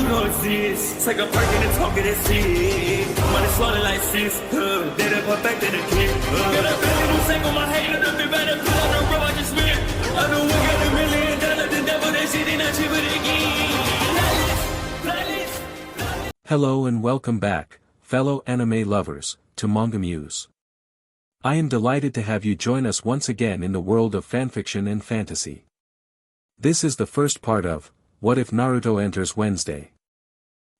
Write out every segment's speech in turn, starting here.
You know it's this. Take a perk and a talk of that shit. Money swallowing like sis. Did it perfect in the kid. Got a billion who sang on my head. Look up the better put on the road I just spent. I know we got $1 million. The devil that shit ain't not cheaper again. Hello and welcome back, fellow anime lovers, to MangaMuse. I am delighted to have you join us once again in the world of fanfiction and fantasy. This is the first part of What If Naruto Enters Wednesday.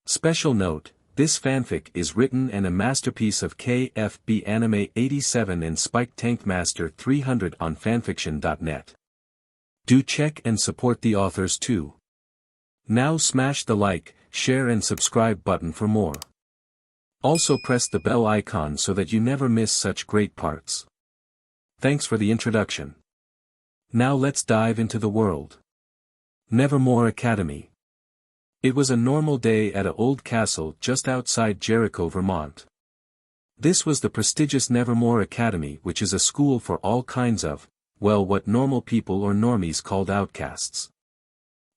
Special note, this fanfic is written and a masterpiece of KFB Anime 87 and Spike Tankmaster 300 on FANFICTIONnet. Do check and support the authors too. Now smash the like, share and subscribe button for more. Also press the bell icon so that you never miss such great parts. Thanks for the introduction. Now let's dive into the world. Nevermore Academy. It was a normal day at an old castle just outside Jericho, Vermont. This was the prestigious Nevermore Academy, which is a school for all kinds of, well, what normal people or normies called outcasts.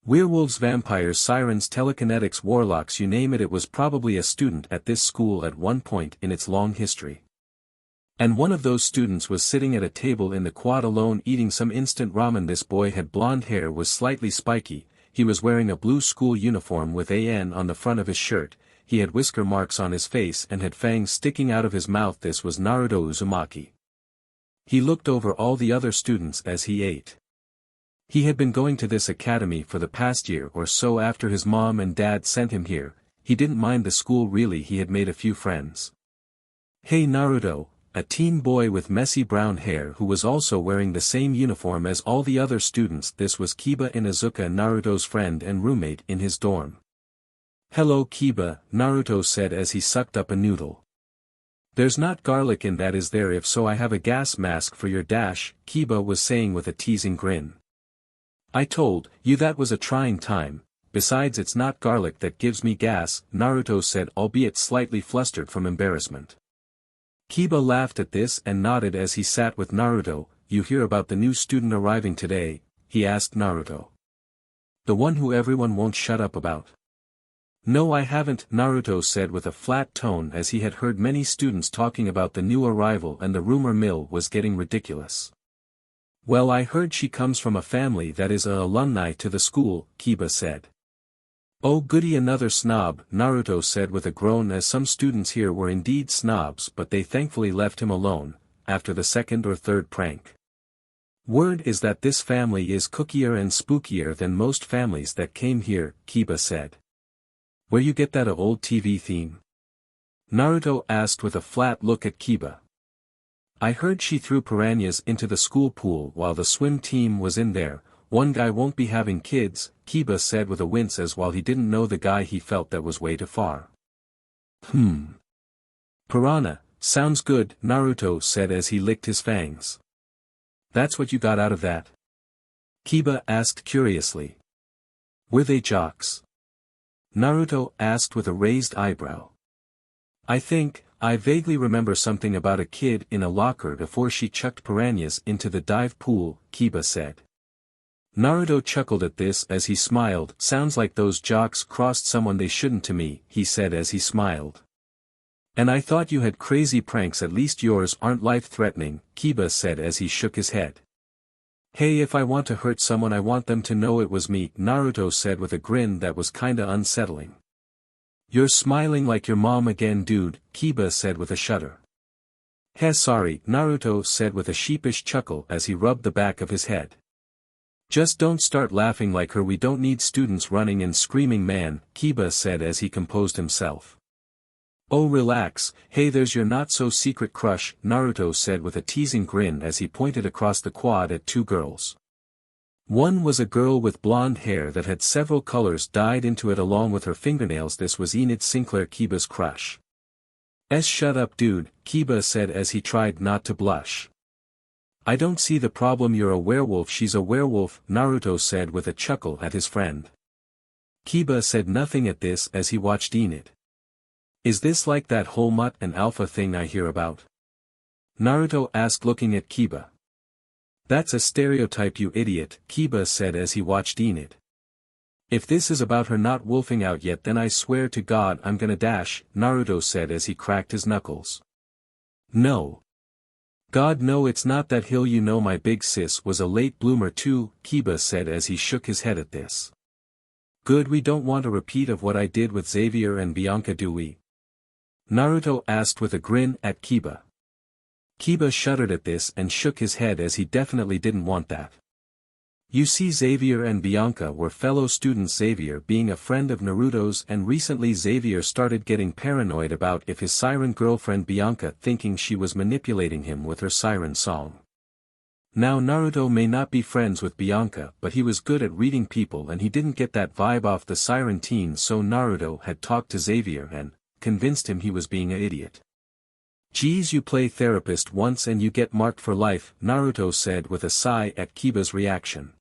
Werewolves, vampires, sirens, telekinetics, warlocks, you name it. It was probably a student at this school at one point in its long history. And one of those students was sitting at a table in the quad alone eating some instant ramen. This boy had blonde hair, was slightly spiky, he was wearing a blue school uniform with AN on the front of his shirt, he had whisker marks on his face and had fangs sticking out of his mouth. This was Naruto Uzumaki. He looked over all the other students as he ate. He had been going to this academy for the past year or so after his mom and dad sent him here. He didn't mind the school really, he had made a few friends. Hey Naruto, a teen boy with messy brown hair who was also wearing the same uniform as all the other students. This was Kiba Inuzuka, Naruto's friend and roommate in his dorm. Hello Kiba, Naruto said as he sucked up a noodle. There's not garlic in that, is there? If so, I have a gas mask for your dash, Kiba was saying with a teasing grin. I told you that was a trying time, besides it's not garlic that gives me gas, Naruto said, albeit slightly flustered from embarrassment. Kiba laughed at this and nodded as he sat with Naruto. You hear about the new student arriving today? He asked Naruto. The one who everyone won't shut up about. No, I haven't, Naruto said with a flat tone, as he had heard many students talking about the new arrival and the rumor mill was getting ridiculous. Well, I heard she comes from a family that is a alumni to the school, Kiba said. Oh goody, another snob, Naruto said with a groan, as some students here were indeed snobs, but they thankfully left him alone, after the second or third prank. Word is that this family is cookier and spookier than most families that came here, Kiba said. Where you get that old TV theme? Naruto asked with a flat look at Kiba. I heard she threw piranhas into the school pool while the swim team was in there. One guy won't be having kids, Kiba said with a wince, as while he didn't know the guy he felt that was way too far. Piranha, sounds good, Naruto said as he licked his fangs. That's what you got out of that? Kiba asked curiously. Were they jocks? Naruto asked with a raised eyebrow. I vaguely remember something about a kid in a locker before she chucked piranhas into the dive pool, Kiba said. Naruto chuckled at this as he smiled. Sounds like those jocks crossed someone they shouldn't to me, he said as he smiled. And I thought you had crazy pranks, at least yours aren't life-threatening, Kiba said as he shook his head. Hey, if I want to hurt someone I want them to know it was me, Naruto said with a grin that was kinda unsettling. You're smiling like your mom again, dude, Kiba said with a shudder. Heh, sorry, Naruto said with a sheepish chuckle as he rubbed the back of his head. Just don't start laughing like her, we don't need students running and screaming, man, Kiba said as he composed himself. Oh relax, hey, there's your not-so-secret crush, Naruto said with a teasing grin as he pointed across the quad at two girls. One was a girl with blonde hair that had several colors dyed into it along with her fingernails. This was Enid Sinclair, Kiba's crush. Shut up dude, Kiba said as he tried not to blush. I don't see the problem, you're a werewolf. She's a werewolf, Naruto said with a chuckle at his friend. Kiba said nothing at this as he watched Enid. Is this like that whole mutt and alpha thing I hear about? Naruto asked looking at Kiba. That's a stereotype, you idiot, Kiba said as he watched Enid. If this is about her not wolfing out yet, then I swear to God I'm gonna dash, Naruto said as he cracked his knuckles. No. God no, it's not that hill, you know my big sis was a late bloomer too, Kiba said as he shook his head at this. Good, we don't want a repeat of what I did with Xavier and Bianca, do we? Naruto asked with a grin at Kiba. Kiba shuddered at this and shook his head as he definitely didn't want that. You see, Xavier and Bianca were fellow students, Xavier being a friend of Naruto's, and recently Xavier started getting paranoid about if his siren girlfriend Bianca, thinking she was manipulating him with her siren song. Now Naruto may not be friends with Bianca, but he was good at reading people and he didn't get that vibe off the siren teen, so Naruto had talked to Xavier and convinced him he was being an idiot. Geez, you play therapist once and you get marked for life, Naruto said with a sigh at Kiba's reaction.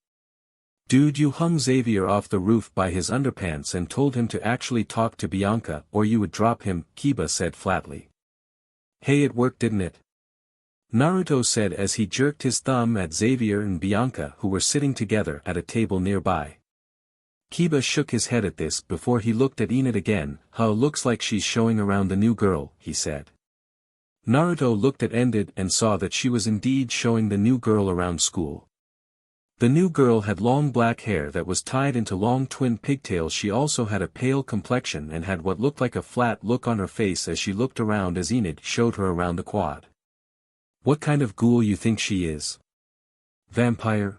Dude, you hung Xavier off the roof by his underpants and told him to actually talk to Bianca or you would drop him, Kiba said flatly. Hey, it worked, didn't it? Naruto said as he jerked his thumb at Xavier and Bianca, who were sitting together at a table nearby. Kiba shook his head at this before he looked at Enid again. How looks like she's showing around the new girl, he said. Naruto looked at Enid and saw that she was indeed showing the new girl around school. The new girl had long black hair that was tied into long twin pigtails. She also had a pale complexion and had what looked like a flat look on her face as she looked around as Enid showed her around the quad. What kind of ghoul you think she is? Vampire?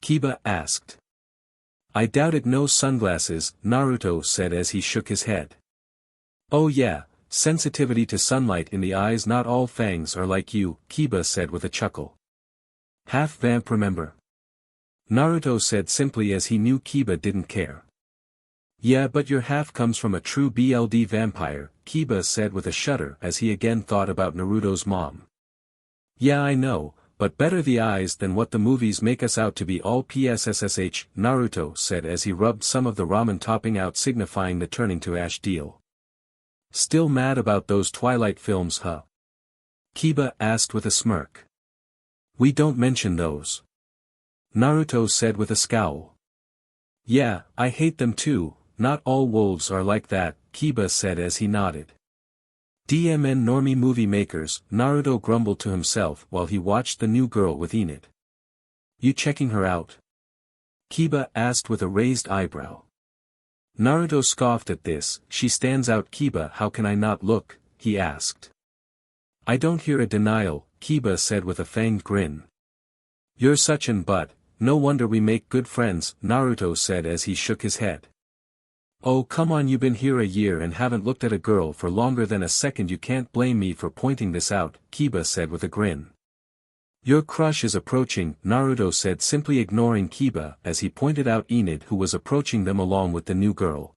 Kiba asked. I doubt it, no sunglasses, Naruto said as he shook his head. Oh yeah, sensitivity to sunlight in the eyes, not all fangs are like you, Kiba said with a chuckle. Half vamp, remember? Naruto said simply as he knew Kiba didn't care. Yeah, but your half comes from a true BLD vampire, Kiba said with a shudder as he again thought about Naruto's mom. Yeah, I know, but better the eyes than what the movies make us out to be, all PSSSH, Naruto said as he rubbed some of the ramen topping out, signifying the turning to ash deal. Still mad about those Twilight films, huh? Kiba asked with a smirk. We don't mention those. Naruto said with a scowl. Yeah, I hate them too, not all wolves are like that, Kiba said as he nodded. DMN normie movie makers, Naruto grumbled to himself while he watched the new girl with Enid. You checking her out? Kiba asked with a raised eyebrow. Naruto scoffed at this. She stands out, Kiba, how can I not look, he asked. I don't hear a denial, Kiba said with a fanged grin. You're such an butt, no wonder we make good friends, Naruto said as he shook his head. Oh come on, you've been here a year and haven't looked at a girl for longer than a second, you can't blame me for pointing this out, Kiba said with a grin. Your crush is approaching, Naruto said, simply ignoring Kiba as he pointed out Enid, who was approaching them along with the new girl.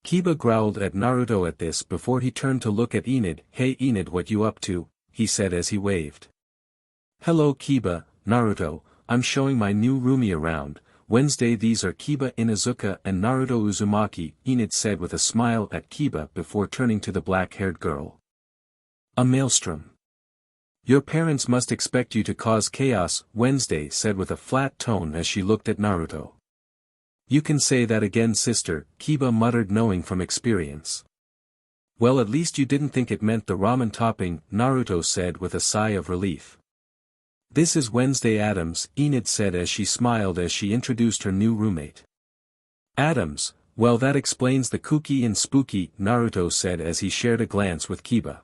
Kiba growled at Naruto at this before he turned to look at Enid. Hey Enid, what you up to? He said as he waved. Hello Kiba, Naruto, I'm showing my new roomie around. Wednesday, these are Kiba Inuzuka and Naruto Uzumaki, Enid said with a smile at Kiba before turning to the black-haired girl. A maelstrom. Your parents must expect you to cause chaos, Wednesday said with a flat tone as she looked at Naruto. You can say that again, sister, Kiba muttered, knowing from experience. Well, at least you didn't think it meant the ramen topping, Naruto said with a sigh of relief. This is Wednesday Adams, Enid said as she smiled as she introduced her new roommate. Adams, well that explains the kooky and spooky, Naruto said as he shared a glance with Kiba.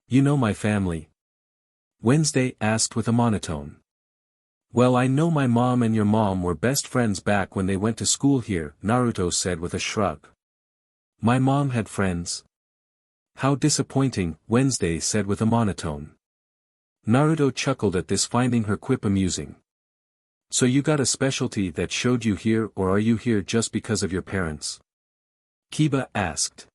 You know my family? Wednesday asked with a monotone. Well, I know my mom and your mom were best friends back when they went to school here, Naruto said with a shrug. My mom had friends? How disappointing, Wednesday said with a monotone. Naruto chuckled at this, finding her quip amusing. So you got a specialty that showed you here, or are you here just because of your parents? Kiba asked.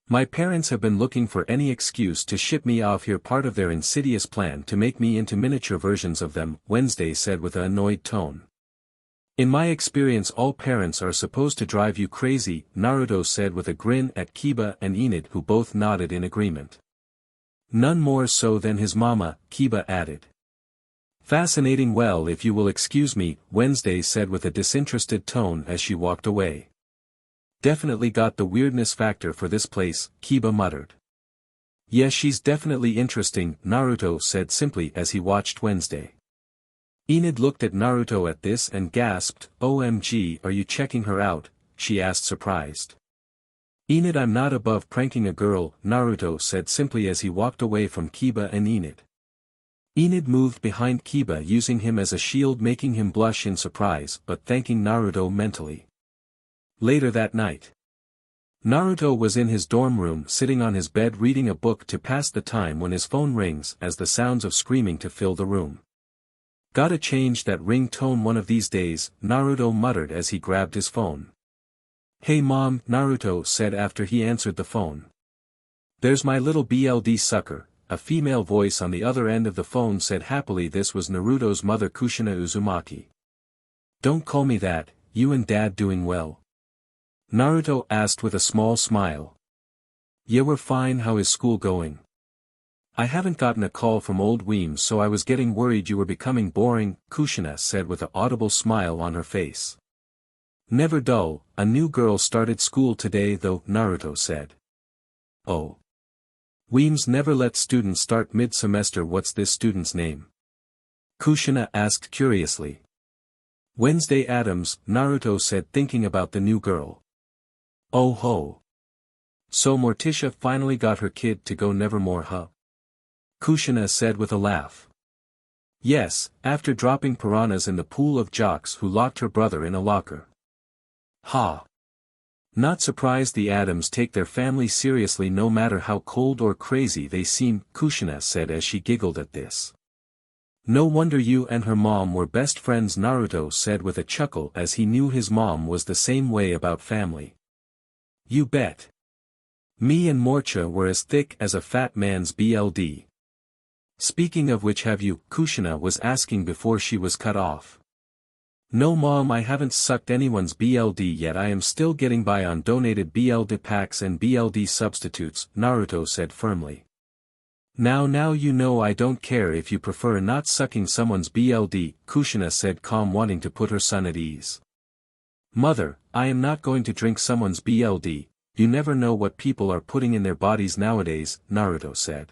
My parents have been looking for any excuse to ship me off here, part of their insidious plan to make me into miniature versions of them, Wednesday said with an annoyed tone. In my experience all parents are supposed to drive you crazy, Naruto said with a grin at Kiba and Enid, who both nodded in agreement. None more so than his mama, Kiba added. Fascinating. Well, if you will excuse me, Wednesday said with a disinterested tone as she walked away. Definitely got the weirdness factor for this place, Kiba muttered. Yes, she's definitely interesting, Naruto said simply as he watched Wednesday. Enid looked at Naruto at this and gasped, OMG, are you checking her out? She asked surprised. Enid, I'm not above pranking a girl, Naruto said simply as he walked away from Kiba and Enid. Enid moved behind Kiba using him as a shield, making him blush in surprise but thanking Naruto mentally. Later that night, Naruto was in his dorm room sitting on his bed reading a book to pass the time when his phone rings as the sounds of screaming to fill the room. Gotta change that ringtone one of these days, Naruto muttered as he grabbed his phone. Hey mom, Naruto said after he answered the phone. There's my little BLD sucker, a female voice on the other end of the phone said happily. This was Naruto's mother Kushina Uzumaki. Don't call me that, you and dad doing well? Naruto asked with a small smile. Yeah, we're fine. How is school going? I haven't gotten a call from old Weems, so I was getting worried you were becoming boring, Kushina said with an audible smile on her face. Never dull, a new girl started school today though, Naruto said. Oh. Weems never let students start mid-semester. What's this student's name? Kushina asked curiously. Wednesday Adams, Naruto said thinking about the new girl. Oh ho. So Morticia finally got her kid to go Nevermore, huh? Kushina said with a laugh. Yes, after dropping piranhas in the pool of jocks who locked her brother in a locker. Ha. Not surprised the Adams take their family seriously no matter how cold or crazy they seem, Kushina said as she giggled at this. No wonder you and her mom were best friends, Naruto said with a chuckle as he knew his mom was the same way about family. You bet. Me and Morcha were as thick as a fat man's BLD. Speaking of which, have you, Kushina was asking before she was cut off. No mom, I haven't sucked anyone's BLD yet. I am still getting by on donated BLD packs and BLD substitutes, Naruto said firmly. Now you know I don't care if you prefer not sucking someone's BLD, Kushina said calm, wanting to put her son at ease. Mother, I am not going to drink someone's BLD, you never know what people are putting in their bodies nowadays, Naruto said.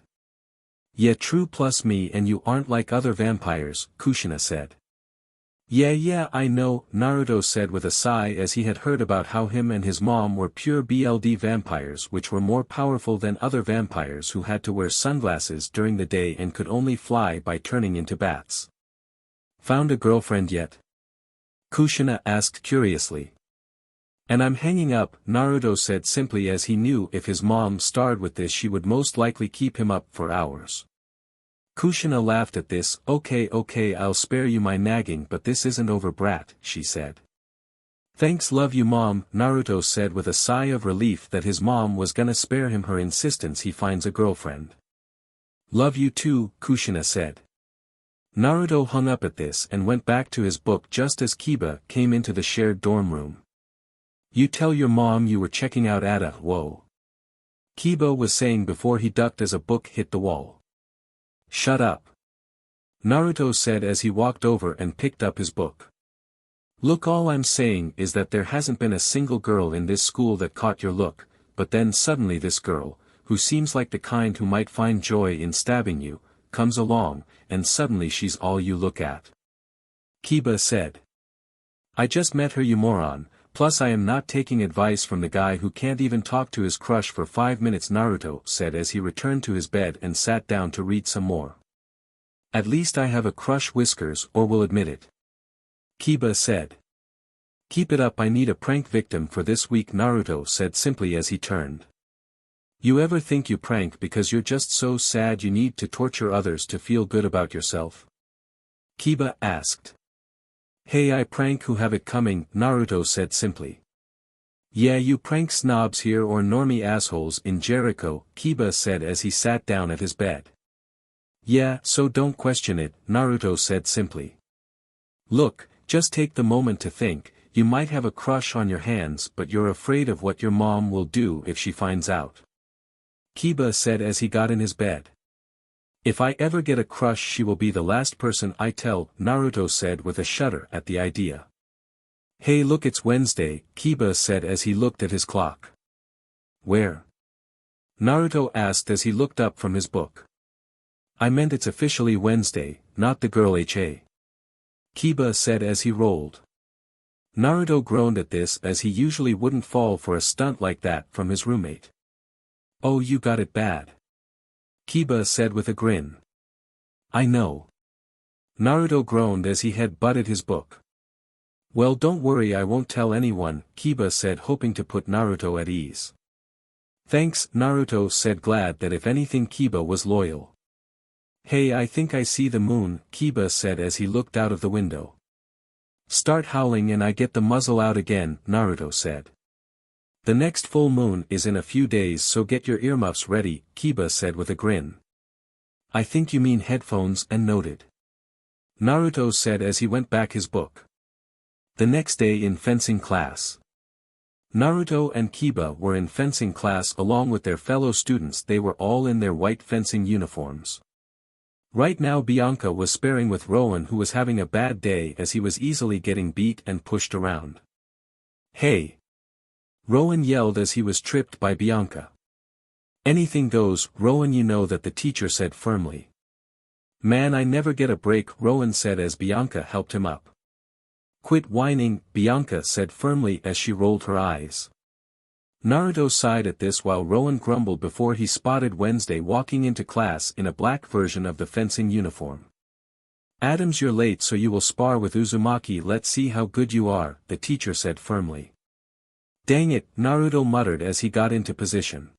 Yeah, true, plus me and you aren't like other vampires, Kushina said. Yeah, I know, Naruto said with a sigh as he had heard about how him and his mom were pure BLD vampires which were more powerful than other vampires who had to wear sunglasses during the day and could only fly by turning into bats. Found a girlfriend yet? Kushina asked curiously. And I'm hanging up, Naruto said simply as he knew if his mom starred with this she would most likely keep him up for hours. Kushina laughed at this. Okay, I'll spare you my nagging, but this isn't over, brat, she said. Thanks, love you mom, Naruto said with a sigh of relief that his mom was gonna spare him her insistence he finds a girlfriend. Love you too, Kushina said. Naruto hung up at this and went back to his book just as Kiba came into the shared dorm room. You tell your mom you were checking out Ada, whoa. Kiba was saying before he ducked as a book hit the wall. Shut up. Naruto said as he walked over and picked up his book. Look, all I'm saying is that there hasn't been a single girl in this school that caught your look, but then suddenly this girl, who seems like the kind who might find joy in stabbing you, comes along, and suddenly she's all you look at. Kiba said. I just met her, you moron, plus I am not taking advice from the guy who can't even talk to his crush for 5 minutes, Naruto said as he returned to his bed and sat down to read some more. At least I have a crush, Whiskers, or will admit it. Kiba said. Keep it up, I need a prank victim for this week, Naruto said simply as he turned. You ever think you prank because you're just so sad you need to torture others to feel good about yourself? Kiba asked. Hey, I prank who have it coming, Naruto said simply. Yeah, you prank snobs here or normie assholes in Jericho, Kiba said as he sat down at his bed. Yeah, so don't question it, Naruto said simply. Look, just take the moment to think, you might have a crush on your hands but you're afraid of what your mom will do if she finds out. Kiba said as he got in his bed. If I ever get a crush she will be the last person I tell, Naruto said with a shudder at the idea. Hey look it's Wednesday, Kiba said as he looked at his clock. Where? Naruto asked as he looked up from his book. I meant it's officially Wednesday, not the girl HA. Kiba said as he rolled. Naruto groaned at this as he usually wouldn't fall for a stunt like that from his roommate. Oh you got it bad. Kiba said with a grin. I know. Naruto groaned as he had butted his book. Well don't worry I won't tell anyone, Kiba said hoping to put Naruto at ease. Thanks, Naruto said glad that if anything Kiba was loyal. Hey I think I see the moon, Kiba said as he looked out of the window. Start howling and I get the muzzle out again, Naruto said. The next full moon is in a few days so get your earmuffs ready, Kiba said with a grin. I think you mean headphones and noted. Naruto said as he went back his book. The next day in fencing class. Naruto and Kiba were in fencing class along with their fellow students. They were all in their white fencing uniforms. Right now Bianca was sparring with Rowan who was having a bad day as he was easily getting beat and pushed around. Hey! Rowan yelled as he was tripped by Bianca. Anything goes, Rowan you know that the teacher said firmly. Man I never get a break, Rowan said as Bianca helped him up. Quit whining, Bianca said firmly as she rolled her eyes. Naruto sighed at this while Rowan grumbled before he spotted Wednesday walking into class in a black version of the fencing uniform. Adams you're late so you will spar with Uzumaki, let's see how good you are, the teacher said firmly. Dang it, Naruto muttered as he got into position.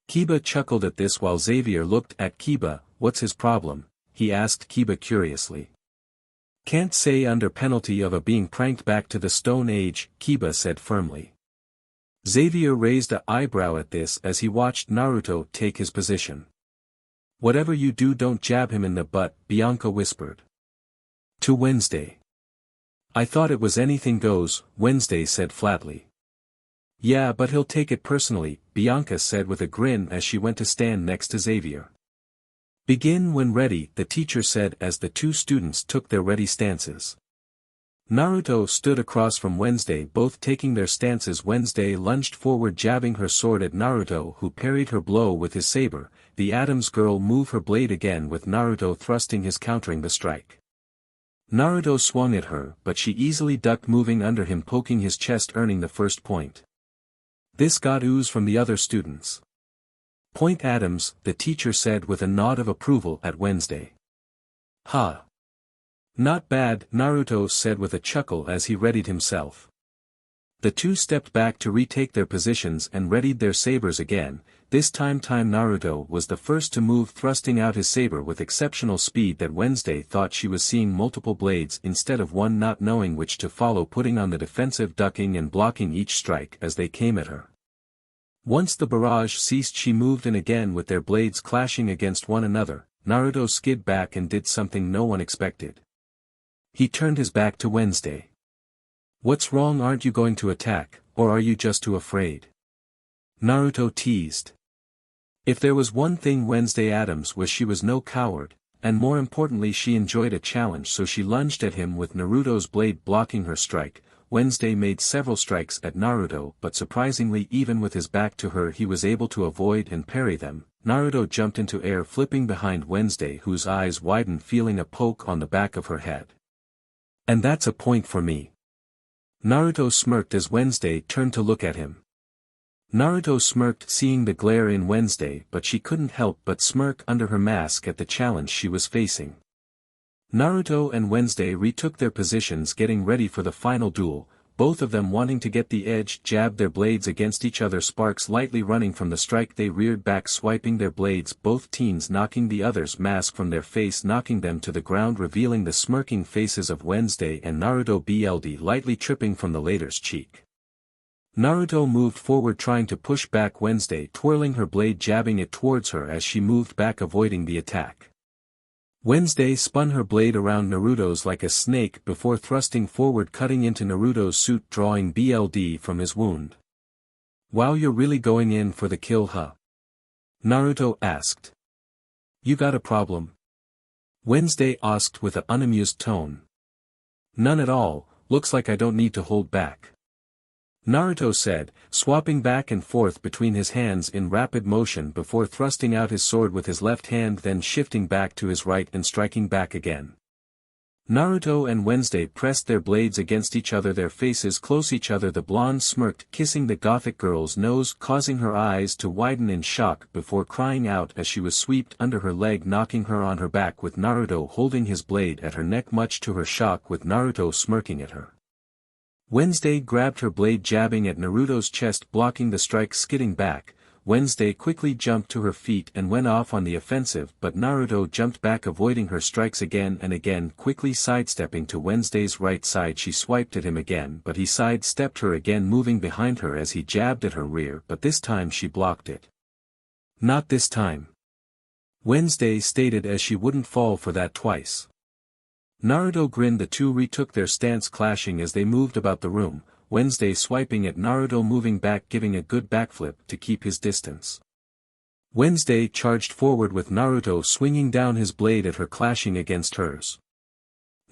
Kiba chuckled at this while Xavier looked at Kiba. What's his problem? He asked Kiba curiously. Can't say under penalty of being pranked back to the Stone Age, Kiba said firmly. Xavier raised an eyebrow at this as he watched Naruto take his position. Whatever you do don't jab him in the butt, Bianca whispered. To Wednesday. I thought it was anything goes, Wednesday said flatly. Yeah but he'll take it personally, Bianca said with a grin as she went to stand next to Xavier. Begin when ready, the teacher said as the two students took their ready stances. Naruto stood across from Wednesday, both taking their stances. Wednesday lunged forward jabbing her sword at Naruto who parried her blow with his saber. The Adams girl moved her blade again with Naruto thrusting his countering the strike. Naruto swung at her but she easily ducked moving under him poking his chest earning the first point. This got ooze from the other students. Point Adams, the teacher said with a nod of approval at Wednesday. Ha! Not bad, Naruto said with a chuckle as he readied himself. The two stepped back to retake their positions and readied their sabers again. This time Naruto was the first to move, thrusting out his saber with exceptional speed that Wednesday thought she was seeing multiple blades instead of one, not knowing which to follow, putting on the defensive, ducking and blocking each strike as they came at her. Once the barrage ceased she moved in again with their blades clashing against one another. Naruto skid back and did something no one expected. He turned his back to Wednesday. What's wrong, aren't you going to attack, or are you just too afraid? Naruto teased. If there was one thing Wednesday Adams was, she was no coward, and more importantly she enjoyed a challenge, so she lunged at him with Naruto's blade blocking her strike. Wednesday made several strikes at Naruto but surprisingly even with his back to her he was able to avoid and parry them. Naruto jumped into air flipping behind Wednesday whose eyes widened feeling a poke on the back of her head. And that's a point for me. Naruto smirked as Wednesday turned to look at him. Naruto smirked seeing the glare in Wednesday but she couldn't help but smirk under her mask at the challenge she was facing. Naruto and Wednesday retook their positions getting ready for the final duel, both of them wanting to get the edge, jabbed their blades against each other, sparks lightly running from the strike. They reared back swiping their blades, both teens knocking the other's mask from their face, knocking them to the ground, revealing the smirking faces of Wednesday and Naruto, BLD lightly tripping from the latter's cheek. Naruto moved forward trying to push back Wednesday, twirling her blade jabbing it towards her as she moved back avoiding the attack. Wednesday spun her blade around Naruto's like a snake before thrusting forward cutting into Naruto's suit drawing BLD from his wound. Wow, you're really going in for the kill, huh? Naruto asked. You got a problem? Wednesday asked with an unamused tone. None at all, looks like I don't need to hold back. Naruto said, swapping back and forth between his hands in rapid motion before thrusting out his sword with his left hand, then shifting back to his right and striking back again. Naruto and Wednesday pressed their blades against each other, their faces close each other. The blonde smirked, kissing the gothic girl's nose, causing her eyes to widen in shock before crying out as she was swept under her leg, knocking her on her back with Naruto holding his blade at her neck, much to her shock with Naruto smirking at her. Wednesday grabbed her blade, jabbing at Naruto's chest, blocking the strike. Skidding back, Wednesday quickly jumped to her feet and went off on the offensive, but Naruto jumped back, avoiding her strikes again and again. Quickly sidestepping to Wednesday's right side, she swiped at him again, but he sidestepped her again, moving behind her as he jabbed at her rear, but this time she blocked it. Not this time, Wednesday stated as she wouldn't fall for that twice. Naruto grinned. The two retook their stance, clashing as they moved about the room, Wednesday swiping at Naruto, moving back, giving a good backflip to keep his distance. Wednesday charged forward with Naruto swinging down his blade at her, clashing against hers.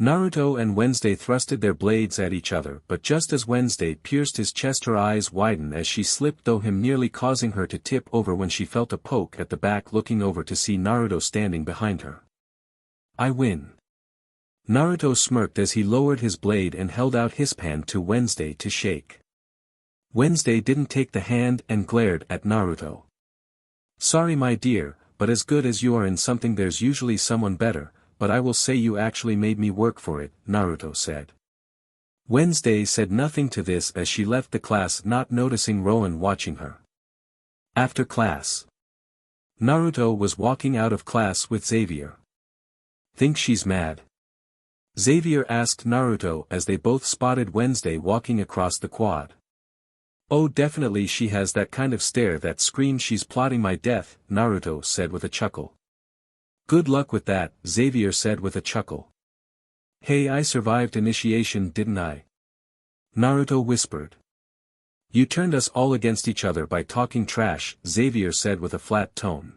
Naruto and Wednesday thrusted their blades at each other, but just as Wednesday pierced his chest, her eyes widened as she slipped through him, nearly causing her to tip over when she felt a poke at the back, looking over to see Naruto standing behind her. I win. Naruto smirked as he lowered his blade and held out his hand to Wednesday to shake. Wednesday didn't take the hand and glared at Naruto. Sorry my dear, but as good as you are in something there's usually someone better, but I will say you actually made me work for it, Naruto said. Wednesday said nothing to this as she left the class, not noticing Rowan watching her. After class, Naruto was walking out of class with Xavier. Think she's mad? Xavier asked Naruto as they both spotted Wednesday walking across the quad. Oh, definitely, she has that kind of stare that screams she's plotting my death, Naruto said with a chuckle. Good luck with that, Xavier said with a chuckle. Hey, I survived initiation, didn't I? Naruto whispered. You turned us all against each other by talking trash, Xavier said with a flat tone.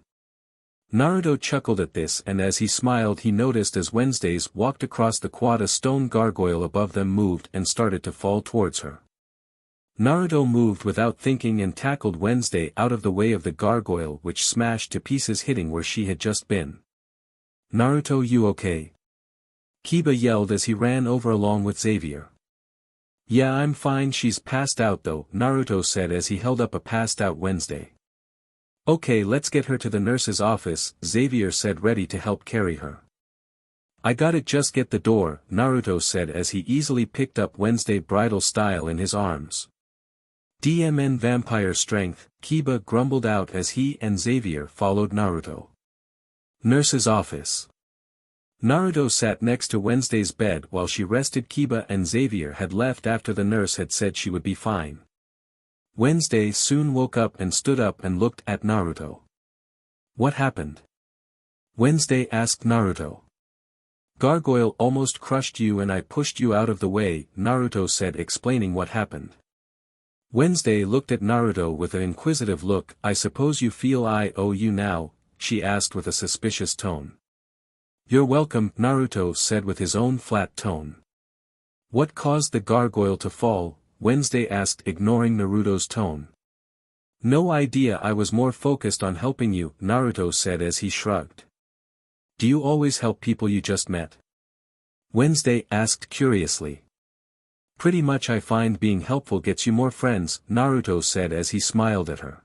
Naruto chuckled at this, and as he smiled he noticed as Wednesdays walked across the quad a stone gargoyle above them moved and started to fall towards her. Naruto moved without thinking and tackled Wednesday out of the way of the gargoyle, which smashed to pieces, hitting where she had just been. Naruto, you okay? Kiba yelled as he ran over along with Xavier. Yeah, I'm fine, she's passed out though, Naruto said as he held up a passed out Wednesday. Okay, let's get her to the nurse's office, Xavier said, ready to help carry her. I got it, just get the door, Naruto said as he easily picked up Wednesday bridal style in his arms. DMN vampire strength, Kiba grumbled out as he and Xavier followed Naruto. Nurse's office. Naruto sat next to Wednesday's bed while she rested. Kiba and Xavier had left after the nurse had said she would be fine. Wednesday soon woke up and stood up and looked at Naruto. What happened? Wednesday asked Naruto. Gargoyle almost crushed you and I pushed you out of the way, Naruto said, explaining what happened. Wednesday looked at Naruto with an inquisitive look. I suppose you feel I owe you now, she asked with a suspicious tone. You're welcome, Naruto said with his own flat tone. What caused the gargoyle to fall? Wednesday asked, ignoring Naruto's tone. No idea, I was more focused on helping you, Naruto said as he shrugged. Do you always help people you just met? Wednesday asked curiously. Pretty much, I find being helpful gets you more friends, Naruto said as he smiled at her.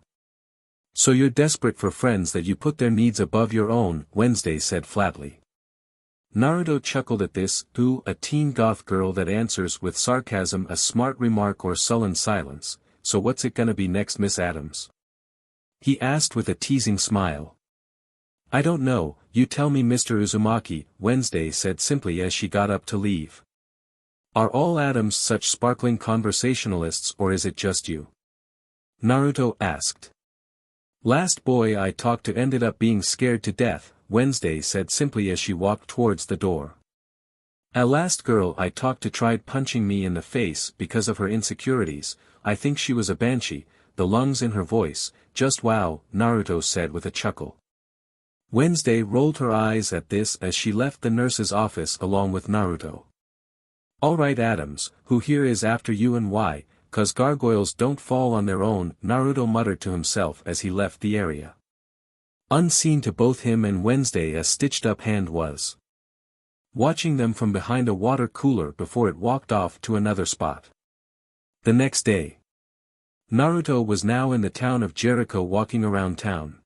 So you're desperate for friends that you put their needs above your own, Wednesday said flatly. Naruto chuckled at this. Ooh, a teen goth girl that answers with sarcasm a smart remark or sullen silence. So what's it gonna be next, Miss Adams? He asked with a teasing smile. I don't know, you tell me, Mr. Uzumaki, Wednesday said simply as she got up to leave. Are all Adams such sparkling conversationalists, or is it just you? Naruto asked. Last boy I talked to ended up being scared to death, Wednesday said simply as she walked towards the door. A last girl I talked to tried punching me in the face because of her insecurities. I think she was a banshee, the lungs in her voice, just wow, Naruto said with a chuckle. Wednesday rolled her eyes at this as she left the nurse's office along with Naruto. "Alright Adams, who here is after you and why, 'cause gargoyles don't fall on their own," Naruto muttered to himself as he left the area. Unseen to both him and Wednesday, a stitched-up hand was watching them from behind a water cooler before it walked off to another spot. The next day, Naruto was now in the town of Jericho walking around town.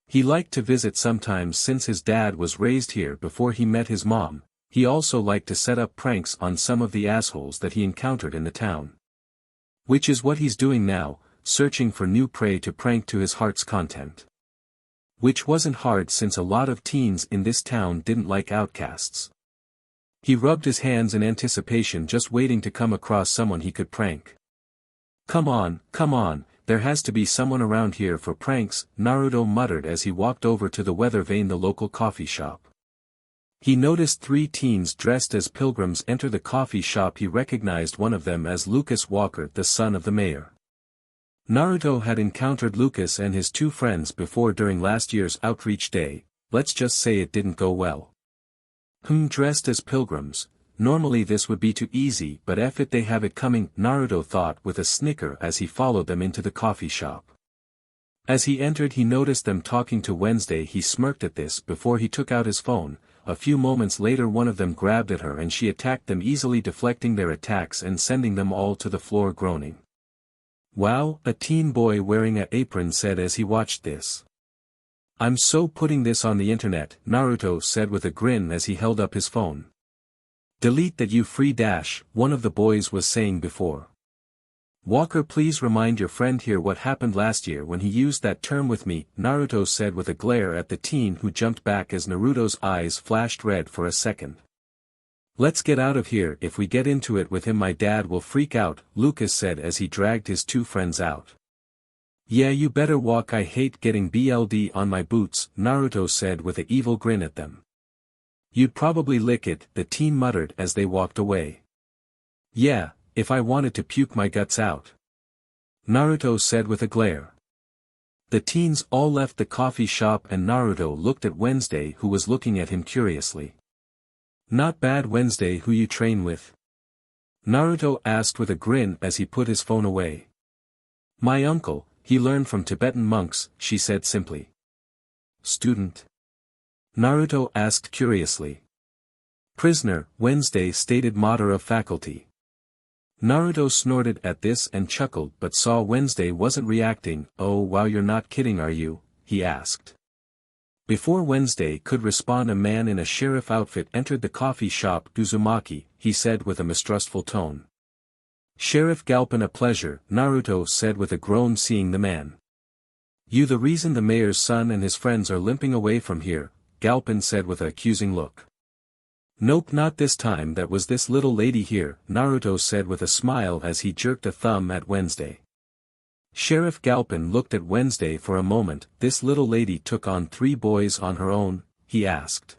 He liked to visit sometimes since his dad was raised here before he met his mom. He also liked to set up pranks on some of the assholes that he encountered in the town. Which is what he's doing now, searching for new prey to prank to his heart's content. Which wasn't hard since a lot of teens in this town didn't like outcasts. He rubbed his hands in anticipation, just waiting to come across someone he could prank. Come on, there has to be someone around here for pranks," Naruto muttered as he walked over to the weather vane, the local coffee shop. He noticed 3 teens dressed as pilgrims enter the coffee shop. He recognized one of them as Lucas Walker, the son of the mayor. Naruto had encountered Lucas and his 2 friends before during last year's outreach day. Let's just say it didn't go well. Dressed as pilgrims. Normally this would be too easy, but F it, they have it coming, Naruto thought with a snicker as he followed them into the coffee shop. As he entered, he noticed them talking to Wednesday. He smirked at this before he took out his phone. A few moments later one of them grabbed at her and she attacked them, easily deflecting their attacks and sending them all to the floor groaning. "Wow," a teen boy wearing an apron said as he watched this. "I'm so putting this on the internet," Naruto said with a grin as he held up his phone. "Delete that, you free dash," one of the boys was saying before. "Walker, please remind your friend here what happened last year when he used that term with me," Naruto said with a glare at the teen who jumped back as Naruto's eyes flashed red for a second. "Let's get out of here. If we get into it with him my dad will freak out," Lucas said as he dragged his 2 friends out. "Yeah, you better walk, I hate getting BLD on my boots," Naruto said with an evil grin at them. "You'd probably lick it," the teen muttered as they walked away. "Yeah, if I wanted to puke my guts out," Naruto said with a glare. The teens all left the coffee shop and Naruto looked at Wednesday, who was looking at him curiously. "Not bad, Wednesday, who you train with?" Naruto asked with a grin as he put his phone away. "My uncle, he learned from Tibetan monks," she said simply. "Student?" Naruto asked curiously. "Prisoner," Wednesday stated. "Madara faculty." Naruto snorted at this and chuckled but saw Wednesday wasn't reacting. "Oh wow, you're not kidding are you?" he asked. Before Wednesday could respond, a man in a sheriff outfit entered the coffee shop. "Uzumaki," he said with a mistrustful tone. "Sheriff Galpin, a pleasure," Naruto said with a groan seeing the man. "You the reason the mayor's son and his friends are limping away from here?" Galpin said with an accusing look. "Nope, not this time. That was this little lady here," Naruto said with a smile as he jerked a thumb at Wednesday. Sheriff Galpin looked at Wednesday for a moment. "This little lady took on 3 boys on her own?" he asked.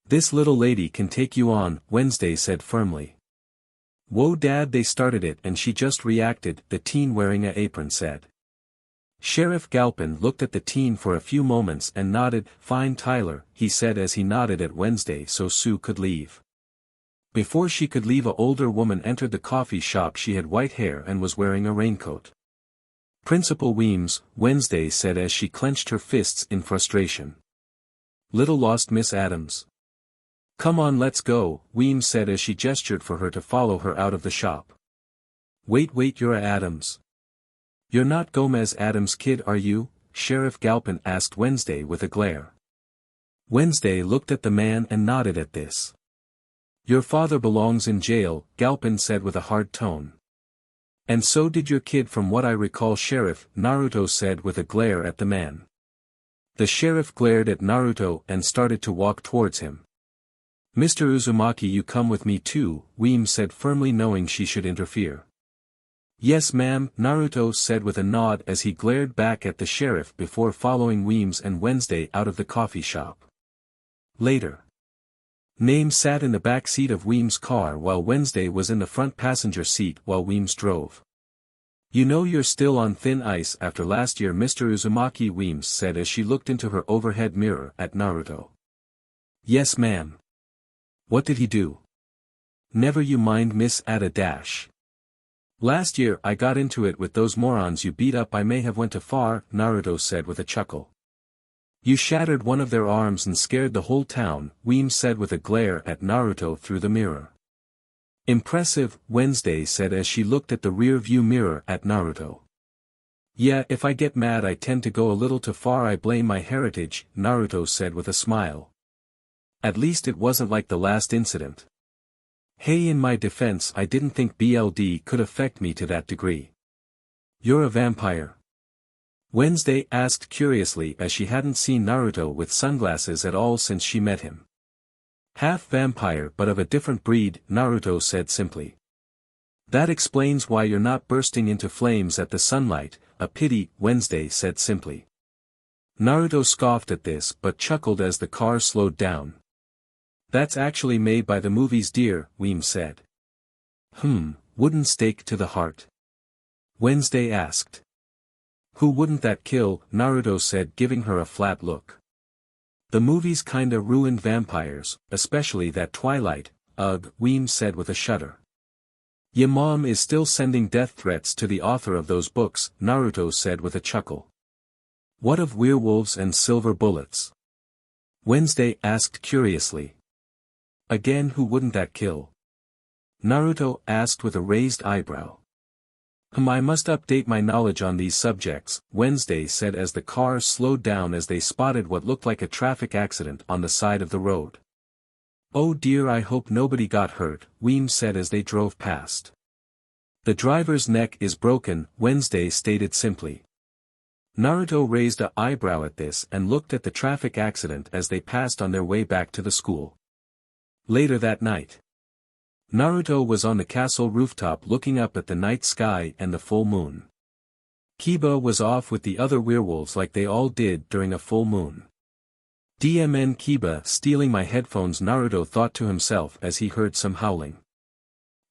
"This little lady can take you on," Wednesday said firmly. "Whoa dad, they started it and she just reacted," the teen wearing an apron said. Sheriff Galpin looked at the teen for a few moments and nodded. "Fine Tyler," he said as he nodded at Wednesday so Sue could leave. Before she could leave, an older woman entered the coffee shop. She had white hair and was wearing a raincoat. "Principal Weems," Wednesday said as she clenched her fists in frustration. "Little lost Miss Adams." "Come on, let's go," Weems said as she gestured for her to follow her out of the shop. Wait, you're a Adams. You're not Gomez Adams' kid, are you?" Sheriff Galpin asked Wednesday with a glare. Wednesday looked at the man and nodded at this. "Your father belongs in jail," Galpin said with a hard tone. "And so did your kid from what I recall, Sheriff," Naruto said with a glare at the man. The sheriff glared at Naruto and started to walk towards him. "Mr. Uzumaki, you come with me too," Weems said firmly, knowing she should interfere. "Yes ma'am," Naruto said with a nod as he glared back at the sheriff before following Weems and Wednesday out of the coffee shop. Later, Name sat in the back seat of Weems' car while Wednesday was in the front passenger seat while Weems drove. You know you're still on thin ice after last year, Mr. Uzumaki Weems said as she looked into her overhead mirror at Naruto. Yes ma'am. What did he do? Never you mind Miss Ada dash. Last year I got into it with those morons you beat up. I may have went too far, Naruto said with a chuckle. You shattered one of their arms and scared the whole town, Weems said with a glare at Naruto through the mirror. Impressive, Wednesday said as she looked at the rear view mirror at Naruto. Yeah, if I get mad I tend to go a little too far. I blame my heritage, Naruto said with a smile. At least it wasn't like the last incident. Hey, in my defense I didn't think BLD could affect me to that degree. You're a vampire? Wednesday asked curiously as she hadn't seen Naruto with sunglasses at all since she met him. Half vampire but of a different breed, Naruto said simply. That explains why you're not bursting into flames at the sunlight, a pity, Wednesday said simply. Naruto scoffed at this but chuckled as the car slowed down. That's actually made by the movies dear, Weems said. Wooden stake to the heart? Wednesday asked. Who wouldn't that kill, Naruto said giving her a flat look. The movies kinda ruined vampires, especially that Twilight, ugh, Weems said with a shudder. Ya mom is still sending death threats to the author of those books, Naruto said with a chuckle. What of werewolves and silver bullets? Wednesday asked curiously. Again, who wouldn't that kill? Naruto asked with a raised eyebrow. I must update my knowledge on these subjects, Wednesday said as the car slowed down as they spotted what looked like a traffic accident on the side of the road. Oh dear, I hope nobody got hurt, Weems said as they drove past. The driver's neck is broken, Wednesday stated simply. Naruto raised an eyebrow at this and looked at the traffic accident as they passed on their way back to the school. Later that night, Naruto was on the castle rooftop looking up at the night sky and the full moon. Kiba was off with the other werewolves like they all did during a full moon. DMN Kiba stealing my headphones, Naruto thought to himself as he heard some howling.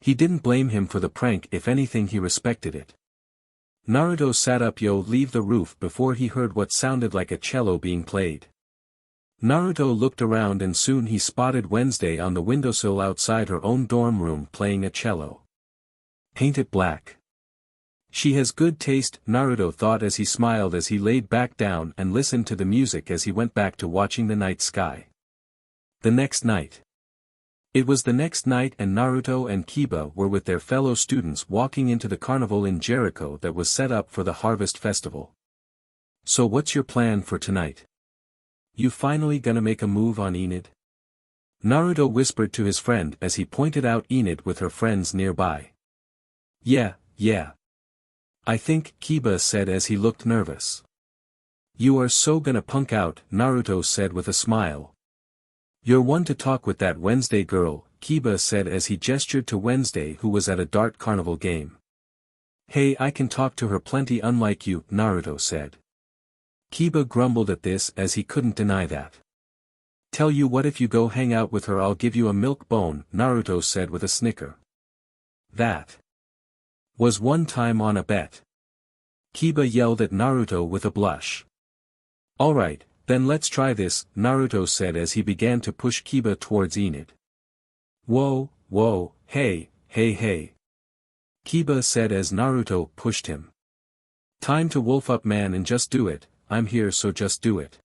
He didn't blame him for the prank, if anything he respected it. Naruto sat up, leave the roof, before he heard what sounded like a cello being played. Naruto looked around and soon he spotted Wednesday on the windowsill outside her own dorm room playing a cello. Paint it black. She has good taste, Naruto thought as he smiled as he laid back down and listened to the music as he went back to watching the night sky. The next night. It was the next night and Naruto and Kiba were with their fellow students walking into the carnival in Jericho that was set up for the Harvest Festival. So what's your plan for tonight? You finally gonna make a move on Enid? Naruto whispered to his friend as he pointed out Enid with her friends nearby. Yeah. I think, Kiba said as he looked nervous. You are so gonna punk out, Naruto said with a smile. You're one to talk with that Wednesday girl, Kiba said as he gestured to Wednesday who was at a dart carnival game. Hey, I can talk to her plenty unlike you, Naruto said. Kiba grumbled at this as he couldn't deny that. Tell you what, if you go hang out with her I'll give you a milk bone, Naruto said with a snicker. That was one time on a bet. Kiba yelled at Naruto with a blush. Alright, then let's try this, Naruto said as he began to push Kiba towards Enid. Whoa, hey. Kiba said as Naruto pushed him. Time to wolf up, man, and just do it. I'm here, so just do it.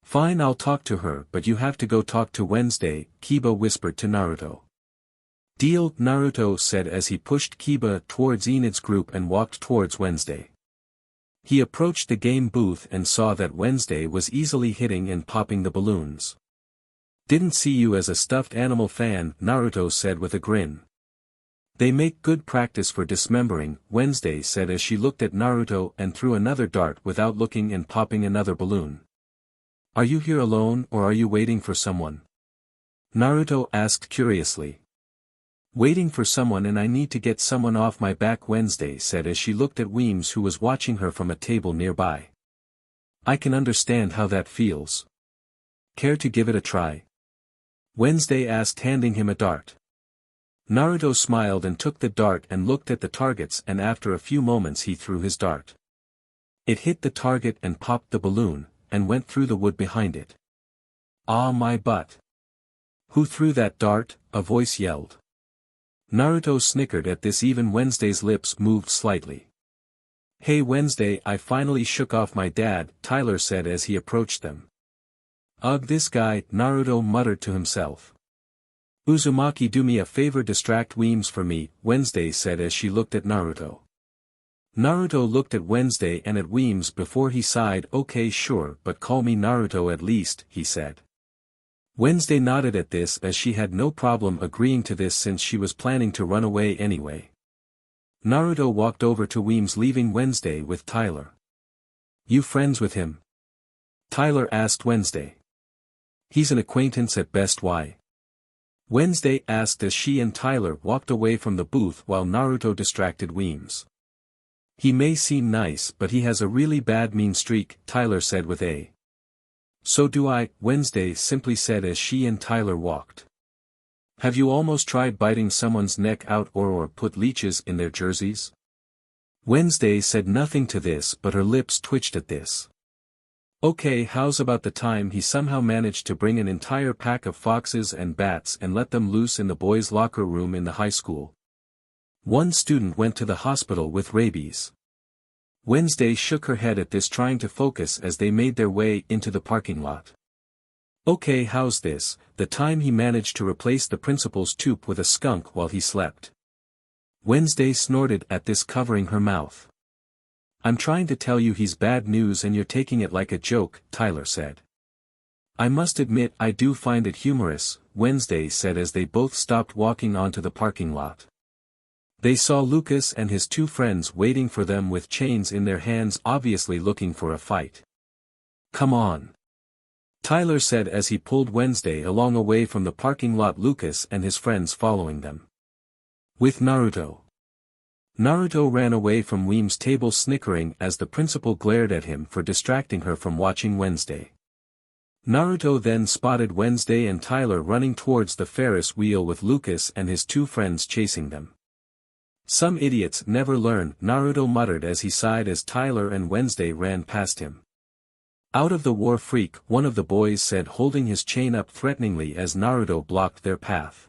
Fine, I'll talk to her, but you have to go talk to Wednesday, Kiba whispered to Naruto. Deal, Naruto said as he pushed Kiba towards Enid's group and walked towards Wednesday. He approached the game booth and saw that Wednesday was easily hitting and popping the balloons. Didn't see you as a stuffed animal fan, Naruto said with a grin. They make good practice for dismembering, Wednesday said as she looked at Naruto and threw another dart without looking and popping another balloon. Are you here alone or are you waiting for someone? Naruto asked curiously. Waiting for someone, and I need to get someone off my back, Wednesday said as she looked at Weems who was watching her from a table nearby. I can understand how that feels. Care to give it a try? Wednesday asked, handing him a dart. Naruto smiled and took the dart and looked at the targets, and after a few moments he threw his dart. It hit the target and popped the balloon, and went through the wood behind it. "Ah, my butt! Who threw that dart?" a voice yelled. Naruto snickered at this. Even Wednesday's lips moved slightly. "Hey Wednesday, I finally shook off my dad," Tyler said as he approached them. "Ugh, this guy," Naruto muttered to himself. "Uzumaki, do me a favor, distract Weems for me," Wednesday said as she looked at Naruto. Naruto looked at Wednesday and at Weems before he sighed. "Okay, sure, but call me Naruto at least," he said. Wednesday nodded at this as she had no problem agreeing to this since she was planning to run away anyway. Naruto walked over to Weems, leaving Wednesday with Tyler. "You friends with him?" Tyler asked Wednesday. "He's an acquaintance at best. Why?" Wednesday asked as she and Tyler walked away from the booth while Naruto distracted Weems. "He may seem nice, but he has a really bad mean streak," Tyler said with a. "So do I," Wednesday simply said as she and Tyler walked. "Have you almost tried biting someone's neck out or put leeches in their jerseys?" Wednesday said nothing to this, but her lips twitched at this. "Okay, how's about the time he somehow managed to bring an entire pack of foxes and bats and let them loose in the boys' locker room in the high school? One student went to the hospital with rabies." Wednesday shook her head at this, trying to focus as they made their way into the parking lot. "Okay, how's this, the time he managed to replace the principal's tooth with a skunk while he slept?" Wednesday snorted at this, covering her mouth. "I'm trying to tell you he's bad news and you're taking it like a joke," Tyler said. "I must admit I do find it humorous," Wednesday said as they both stopped walking onto the parking lot. They saw Lucas and his two friends waiting for them with chains in their hands, obviously looking for a fight. "Come on," Tyler said as he pulled Wednesday along away from the parking lot, Lucas and his friends following them. With Naruto. Naruto ran away from Weems' table, snickering as the principal glared at him for distracting her from watching Wednesday. Naruto then spotted Wednesday and Tyler running towards the Ferris wheel with Lucas and his two friends chasing them. "Some idiots never learn," Naruto muttered as he sighed as Tyler and Wednesday ran past him. "Out of the war, freak," one of the boys said, holding his chain up threateningly as Naruto blocked their path.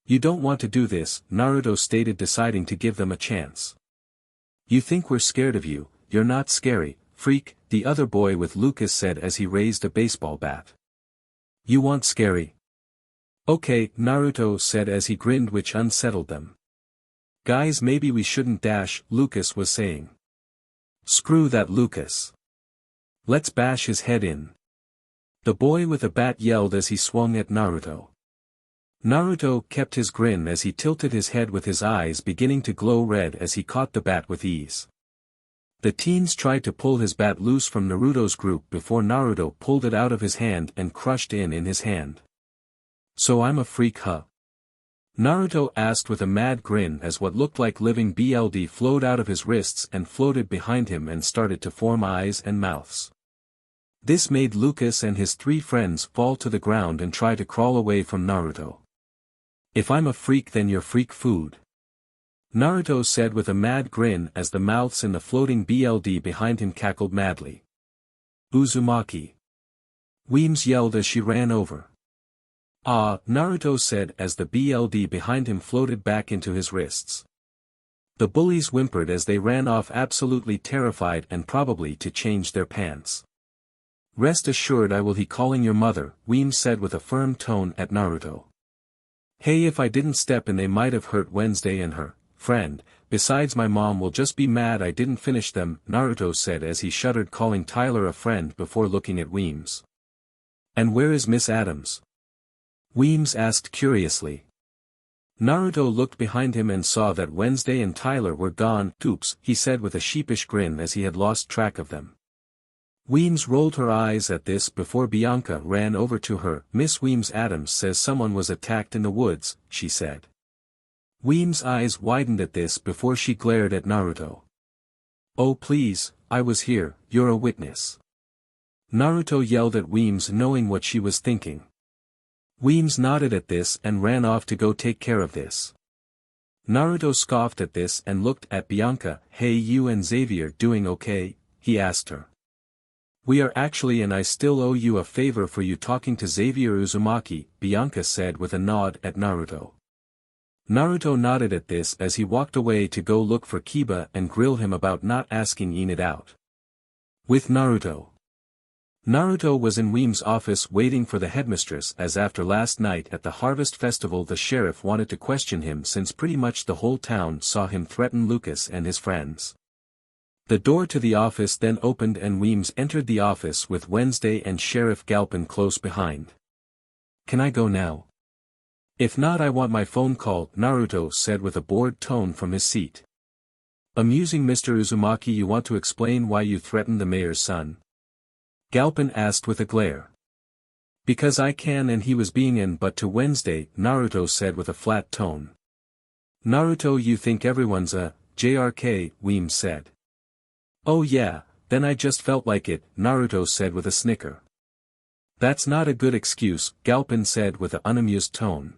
"You don't want to do this," Naruto stated, deciding to give them a chance. "You think we're scared of you? You're not scary, freak," the other boy with Lucas said as he raised a baseball bat. "You want scary?" "Okay," Naruto said as he grinned, which unsettled them. "Guys, maybe we shouldn't dash," Lucas was saying. "Screw that, Lucas. Let's bash his head in," the boy with a bat yelled as he swung at Naruto. Naruto kept his grin as he tilted his head, with his eyes beginning to glow red as he caught the bat with ease. The teens tried to pull his bat loose from Naruto's group before Naruto pulled it out of his hand and crushed in his hand. "So I'm a freak, huh?" Naruto asked with a mad grin as what looked like living blood flowed out of his wrists and floated behind him and started to form eyes and mouths. This made Lucas and his three friends fall to the ground and try to crawl away from Naruto. "If I'm a freak, then you're freak food," Naruto said with a mad grin as the mouths in the floating blood behind him cackled madly. "Uzumaki!" Weems yelled as she ran over. "Ah," Naruto said as the blood behind him floated back into his wrists. The bullies whimpered as they ran off, absolutely terrified and probably to change their pants. "Rest assured I will be calling your mother," Weems said with a firm tone at Naruto. "Hey, if I didn't step in they might have hurt Wednesday and her friend, besides my mom will just be mad I didn't finish them," Naruto said as he shuddered, calling Tyler a friend before looking at Weems. "And where is Miss Adams?" Weems asked curiously. Naruto looked behind him and saw that Wednesday and Tyler were gone. "Oops," he said with a sheepish grin as he had lost track of them. Weems rolled her eyes at this before Bianca ran over to her. "Miss Weems, Adams says someone was attacked in the woods," she said. Weems' eyes widened at this before she glared at Naruto. "Oh please, I was here, you're a witness." Naruto yelled at Weems, knowing what she was thinking. Weems nodded at this and ran off to go take care of this. Naruto scoffed at this and looked at Bianca. "Hey, you and Xavier doing okay?" he asked her. "We are actually, and I still owe you a favor for you talking to Xavier Uzumaki," Bianca said with a nod at Naruto. Naruto nodded at this as he walked away to go look for Kiba and grill him about not asking Enid out. With Naruto. Naruto was in Weems' office waiting for the headmistress, as after last night at the Harvest Festival the sheriff wanted to question him since pretty much the whole town saw him threaten Lucas and his friends. The door to the office then opened and Weems entered the office with Wednesday and Sheriff Galpin close behind. "Can I go now?" "If not, I want my phone call," Naruto said with a bored tone from his seat. "Amusing, Mr. Uzumaki. You want to explain why you threatened the mayor's son?" Galpin asked with a glare. "Because I can, and he was being in but to Wednesday," Naruto said with a flat tone. "Naruto, you think everyone's a JRK, Weems said. "Oh yeah, then I just felt like it," Naruto said with a snicker. "That's not a good excuse," Galpin said with an unamused tone.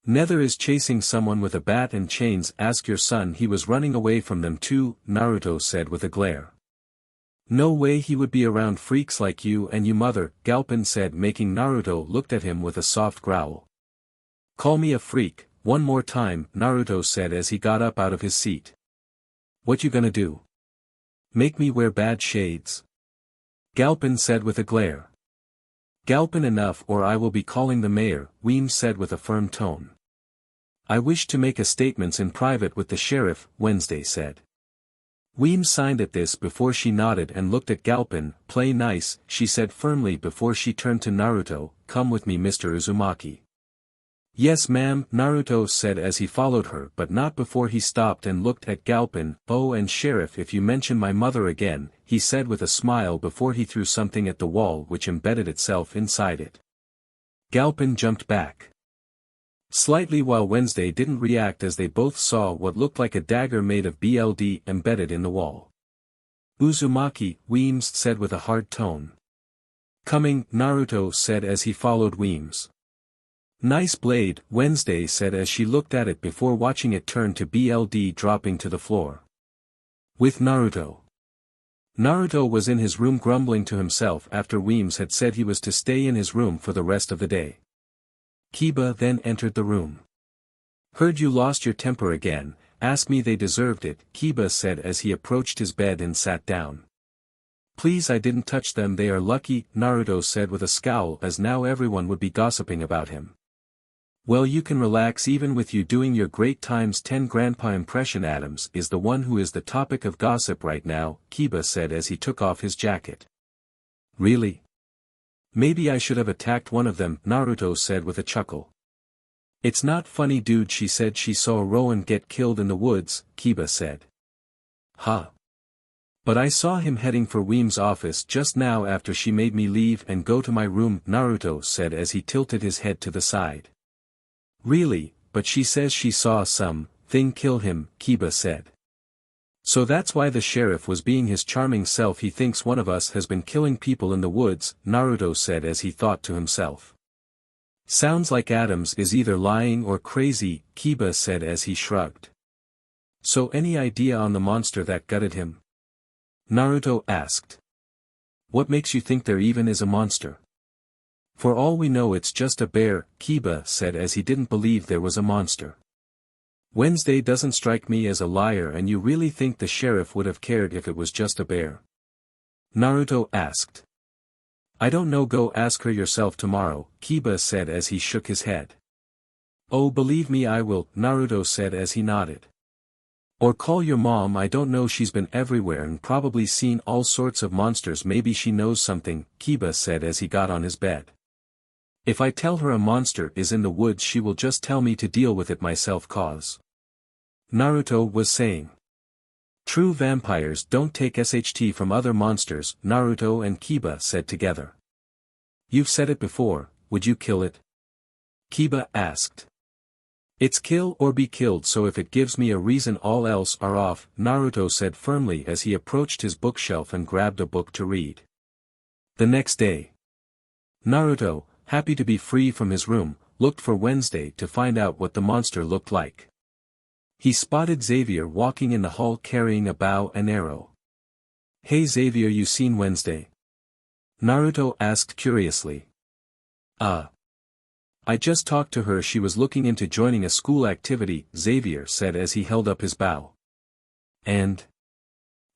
"Neither is chasing someone with a bat and chains. Ask your son, he was running away from them too," Naruto said with a glare. "No way he would be around freaks like you and your mother," Galpin said, making Naruto looked at him with a soft growl. "Call me a freak, one more time," Naruto said as he got up out of his seat. "What you gonna do? Make me wear bad shades?" Galpin said with a glare. "Galpin, enough, or I will be calling the mayor," Weems said with a firm tone. "I wish to make a statements in private with the sheriff," Wednesday said. Weems signed at this before she nodded and looked at Galpin. "Play nice," she said firmly before she turned to Naruto. "Come with me, Mr. Uzumaki." "Yes ma'am," Naruto said as he followed her, but not before he stopped and looked at Galpin. "Oh, and sheriff, if you mention my mother again," he said with a smile before he threw something at the wall which embedded itself inside it. Galpin jumped back slightly while Wednesday didn't react as they both saw what looked like a dagger made of BLD embedded in the wall. "Uzumaki," Weems said with a hard tone. "Coming," Naruto said as he followed Weems. "Nice blade," Wednesday said as she looked at it before watching it turn to BLD dropping to the floor. With Naruto. Naruto was in his room grumbling to himself after Weems had said he was to stay in his room for the rest of the day. Kiba then entered the room. "Heard you lost your temper again, ask me, they deserved it," Kiba said as he approached his bed and sat down. "Please, I didn't touch them, they are lucky," Naruto said with a scowl as now everyone would be gossiping about him. "Well, you can relax, even with you doing your great times 10 grandpa impression. Adams is the one who is the topic of gossip right now," Kiba said as he took off his jacket. "Really? Maybe I should have attacked one of them," Naruto said with a chuckle. "It's not funny, dude," she said. "She saw Rowan get killed in the woods," Kiba said. "Huh. But I saw him heading for Weems' office just now after she made me leave and go to my room," Naruto said as he tilted his head to the side. "Really, but she says she saw thing kill him," Kiba said. "So that's why the sheriff was being his charming self. He thinks one of us has been killing people in the woods," Naruto said as he thought to himself. "Sounds like Adams is either lying or crazy," Kiba said as he shrugged. "So any idea on the monster that gutted him?" Naruto asked. "What makes you think there even is a monster?" "For all we know it's just a bear," Kiba said as he didn't believe there was a monster. "Wednesday doesn't strike me as a liar, and you really think the sheriff would have cared if it was just a bear?" Naruto asked. "I don't know, go ask her yourself tomorrow," Kiba said as he shook his head. "Oh, believe me I will," Naruto said as he nodded. "Or call your mom, I don't know, she's been everywhere and probably seen all sorts of monsters, maybe she knows something," Kiba said as he got on his bed. "If I tell her a monster is in the woods she will just tell me to deal with it myself cause." Naruto was saying. "True vampires don't take SHT from other monsters," Naruto and Kiba said together. "You've said it before, would you kill it?" Kiba asked. "It's kill or be killed, so if it gives me a reason all else are off," Naruto said firmly as he approached his bookshelf and grabbed a book to read. The next day. Naruto, happy to be free from his room, looked for Wednesday to find out what the monster looked like. He spotted Xavier walking in the hall carrying a bow and arrow. "Hey Xavier, you seen Wednesday?" Naruto asked curiously. I just talked to her. She was looking into joining a school activity," Xavier said as he held up his bow. "And?"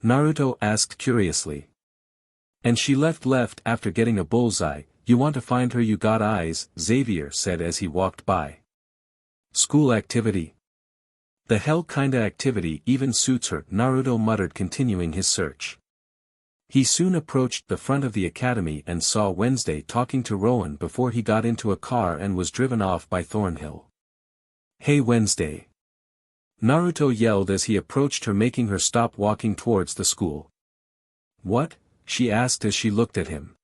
Naruto asked curiously. "And she left after getting a bullseye. You want to find her, you got eyes," Xavier said as he walked by. "School activity? The hell kinda activity even suits her," Naruto muttered, continuing his search. He soon approached the front of the academy and saw Wednesday talking to Rowan before he got into a car and was driven off by Thornhill. "Hey Wednesday!" Naruto yelled as he approached her, making her stop walking towards the school. "What?" she asked as she looked at him.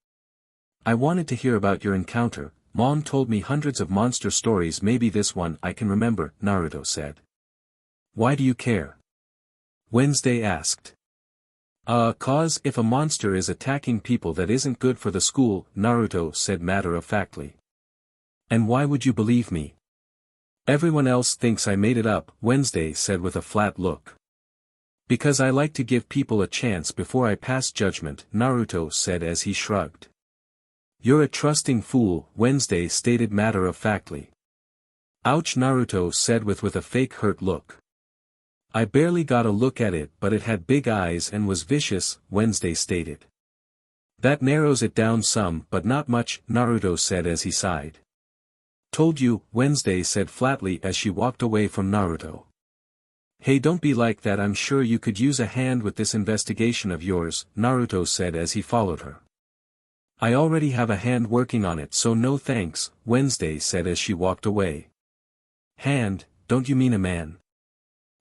"I wanted to hear about your encounter. Mom told me hundreds of monster stories, maybe this one I can remember," Naruto said. "Why do you care?" Wednesday asked. Cause if a monster is attacking people that isn't good for the school," Naruto said matter-of-factly. "And why would you believe me?" "Everyone else thinks I made it up," Wednesday said with a flat look. "Because I like to give people a chance before I pass judgment," Naruto said as he shrugged. "You're a trusting fool," Wednesday stated matter-of-factly. "Ouch," Naruto said with a fake hurt look. "I barely got a look at it, but it had big eyes and was vicious," Wednesday stated. "That narrows it down some, but not much," Naruto said as he sighed. "Told you," Wednesday said flatly as she walked away from Naruto. "Hey, don't be like that. I'm sure you could use a hand with this investigation of yours," Naruto said as he followed her. "I already have a hand working on it, so no thanks," Wednesday said as she walked away. "Hand, don't you mean a man?"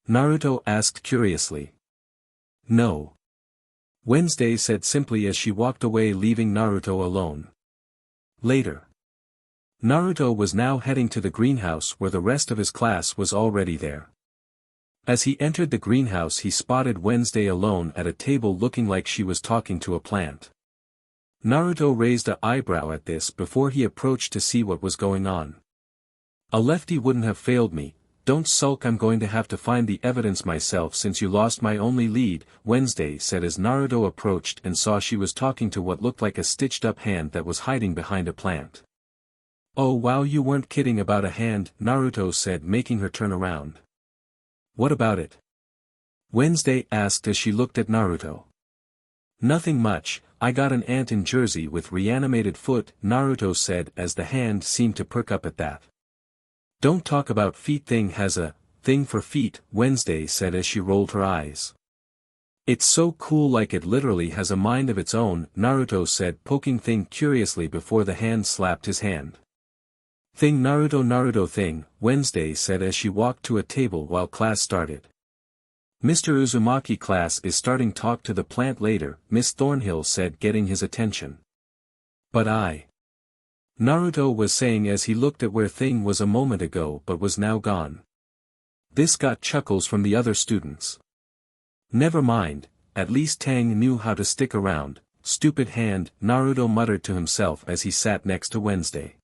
Naruto asked curiously. "No," Wednesday said simply as she walked away, leaving Naruto alone. Later. Naruto was now heading to the greenhouse where the rest of his class was already there. As he entered the greenhouse, he spotted Wednesday alone at a table looking like she was talking to a plant. Naruto raised an eyebrow at this before he approached to see what was going on. "A lefty wouldn't have failed me. Don't sulk, I'm going to have to find the evidence myself since you lost my only lead," Wednesday said as Naruto approached and saw she was talking to what looked like a stitched-up hand that was hiding behind a plant. "Oh wow, you weren't kidding about a hand," Naruto said, making her turn around. "What about it?" Wednesday asked as she looked at Naruto. "Nothing much, I got an ant in Jersey with reanimated foot," Naruto said as the hand seemed to perk up at that. "Don't talk about feet, thing has a thing for feet," Wednesday said as she rolled her eyes. "It's so cool, like it literally has a mind of its own," Naruto said, poking thing curiously before the hand slapped his hand. "Thing Naruto thing," Wednesday said as she walked to a table while class started. "Mr. Uzumaki, class is starting, talk to the plant later," Miss Thornhill said, getting his attention. "But Naruto was saying as he looked at where Thing was a moment ago but was now gone. This got chuckles from the other students. "Never mind, at least Tang knew how to stick around, stupid hand," Naruto muttered to himself as he sat next to Wednesday.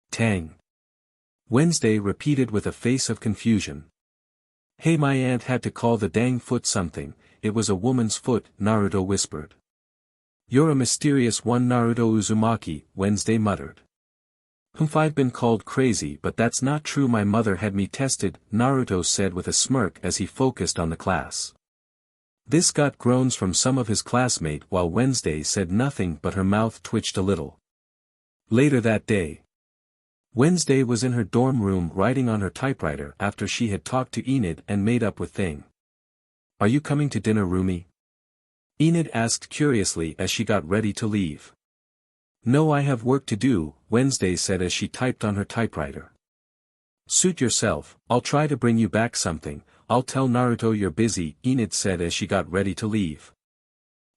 "Tang?" Wednesday repeated with a face of confusion. "Hey, my aunt had to call the dang foot something, it was a woman's foot," Naruto whispered. "You're a mysterious one, Naruto Uzumaki," Wednesday muttered. I've been called crazy, but that's not true, my mother had me tested," Naruto said with a smirk as he focused on the class. This got groans from some of his classmates while Wednesday said nothing but her mouth twitched a little. Later that day, Wednesday was in her dorm room writing on her typewriter after she had talked to Enid and made up with Thing. "Are you coming to dinner, Rumi?" Enid asked curiously as she got ready to leave. "No, I have work to do," Wednesday said as she typed on her typewriter. "Suit yourself, I'll try to bring you back something, I'll tell Naruto you're busy," Enid said as she got ready to leave.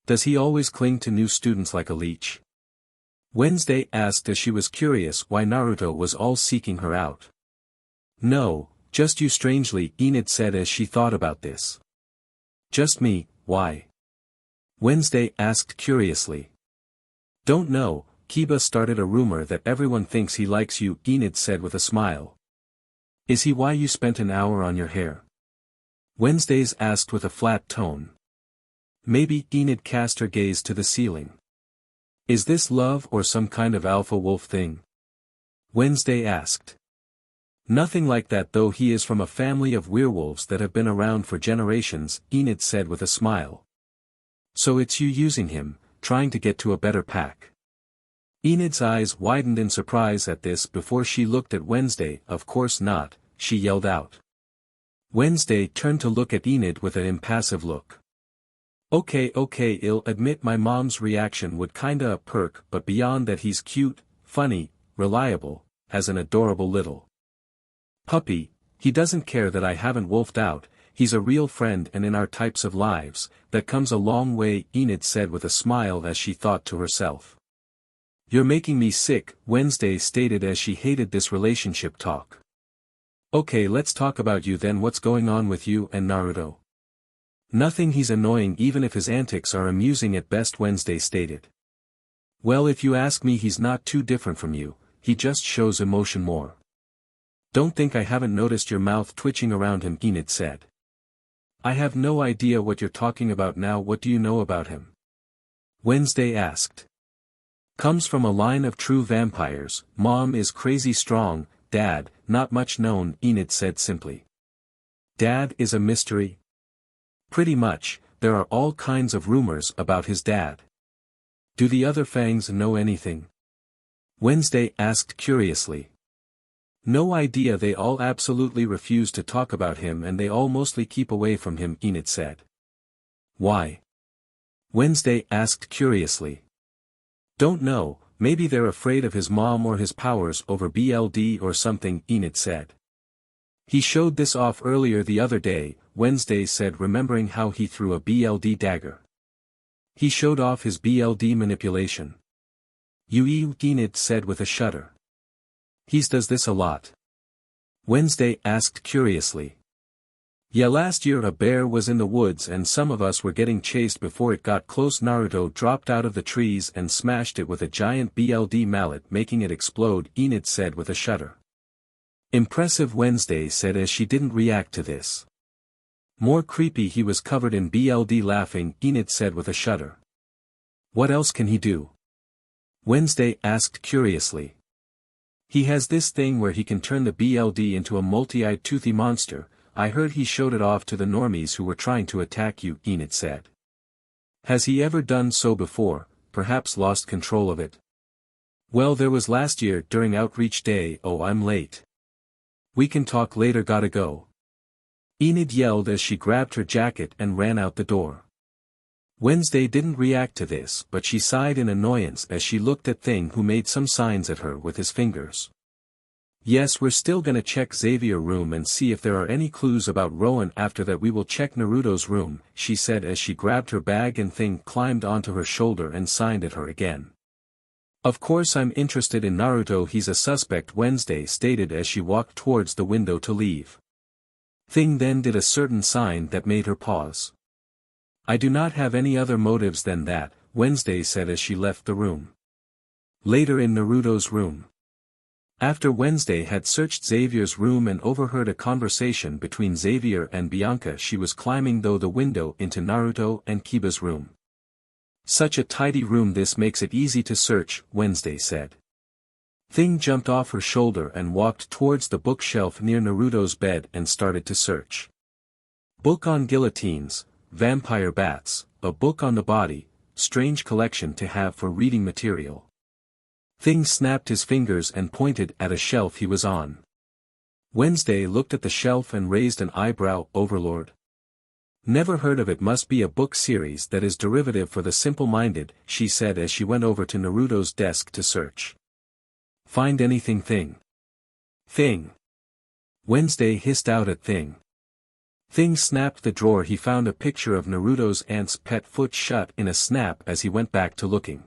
"Does he always cling to new students like a leech?" Wednesday asked as she was curious why Naruto was all seeking her out. "No, just you, strangely," Enid said as she thought about this. "Just me, why?" Wednesday asked curiously. "Don't know, Kiba started a rumor that everyone thinks he likes you, Enid said with a smile. Is he why you spent an hour on your hair? Wednesdays asked with a flat tone. Maybe, Enid cast her gaze to the ceiling. Is this love or some kind of alpha wolf thing? Wednesday asked. Nothing like that, though he is from a family of werewolves that have been around for generations, Enid said with a smile. So it's you using him, trying to get to a better pack. Enid's eyes widened in surprise at this before she looked at Wednesday. Of course not, she yelled out. Wednesday turned to look at Enid with an impassive look. Okay, I'll admit my mom's reaction would kinda a perk, but beyond that he's cute, funny, reliable, has an adorable little puppy. He doesn't care that I haven't wolfed out, he's a real friend, and in our types of lives, that comes a long way, Enid said with a smile as she thought to herself. You're making me sick, Wednesday stated as she hated this relationship talk. Okay, let's talk about you then. What's going on with you and Naruto? Nothing, he's annoying even if his antics are amusing at best, Wednesday stated. Well, if you ask me, he's not too different from you, he just shows emotion more. Don't think I haven't noticed your mouth twitching around him, Enid said. I have no idea what you're talking about now. What do you know about him? Wednesday asked. Comes from a line of true vampires, mom is crazy strong, dad, not much known, Enid said simply. Dad is a mystery? Pretty much, there are all kinds of rumors about his dad. Do the other Fangs know anything? Wednesday asked curiously. No idea, they all absolutely refuse to talk about him and they all mostly keep away from him, Enid said. Why? Wednesday asked curiously. Don't know, maybe they're afraid of his mom or his powers over BLD or something, Enid said. He showed this off earlier the other day, Wednesday said, remembering how he threw a BLD dagger. He showed off his BLD manipulation. Enid said with a shudder. He does this a lot. Wednesday asked curiously. Yeah, last year a bear was in the woods and some of us were getting chased before it got close. Naruto dropped out of the trees and smashed it with a giant BLD mallet, making it explode, Enid said with a shudder. Impressive, Wednesday said as she didn't react to this. More creepy, he was covered in BLD, laughing, Enid said with a shudder. What else can he do? Wednesday asked curiously. He has this thing where he can turn the BLD into a multi-eyed toothy monster. I heard he showed it off to the normies who were trying to attack you, Enid said. Has he ever done so before, perhaps lost control of it? Well, there was last year during Outreach Day. Oh, I'm late. We can talk later, gotta go. Enid yelled as she grabbed her jacket and ran out the door. Wednesday didn't react to this, but she sighed in annoyance as she looked at Thing, who made some signs at her with his fingers. Yes, we're still gonna check Xavier's room and see if there are any clues about Rowan. After that we will check Naruto's room, she said as she grabbed her bag and Thing climbed onto her shoulder and signed at her again. Of course I'm interested in Naruto, he's a suspect, Wednesday stated as she walked towards the window to leave. Thing then did a certain sign that made her pause. I do not have any other motives than that, Wednesday said as she left the room. Later in Naruto's room. After Wednesday had searched Xavier's room and overheard a conversation between Xavier and Bianca, she was climbing through the window into Naruto and Kiba's room. Such a tidy room, this makes it easy to search, Wednesday said. Thing jumped off her shoulder and walked towards the bookshelf near Naruto's bed and started to search. Book on guillotines, vampire bats, a book on the body, strange collection to have for reading material. Thing snapped his fingers and pointed at a shelf he was on. Wednesday looked at the shelf and raised an eyebrow. Overlord? Never heard of it, must be a book series that is derivative for the simple-minded, she said as she went over to Naruto's desk to search. Find anything, Thing? Thing! Wednesday hissed out at Thing. Thing snapped the drawer. He found a picture of Naruto's aunt's pet foot shut in a snap as he went back to looking.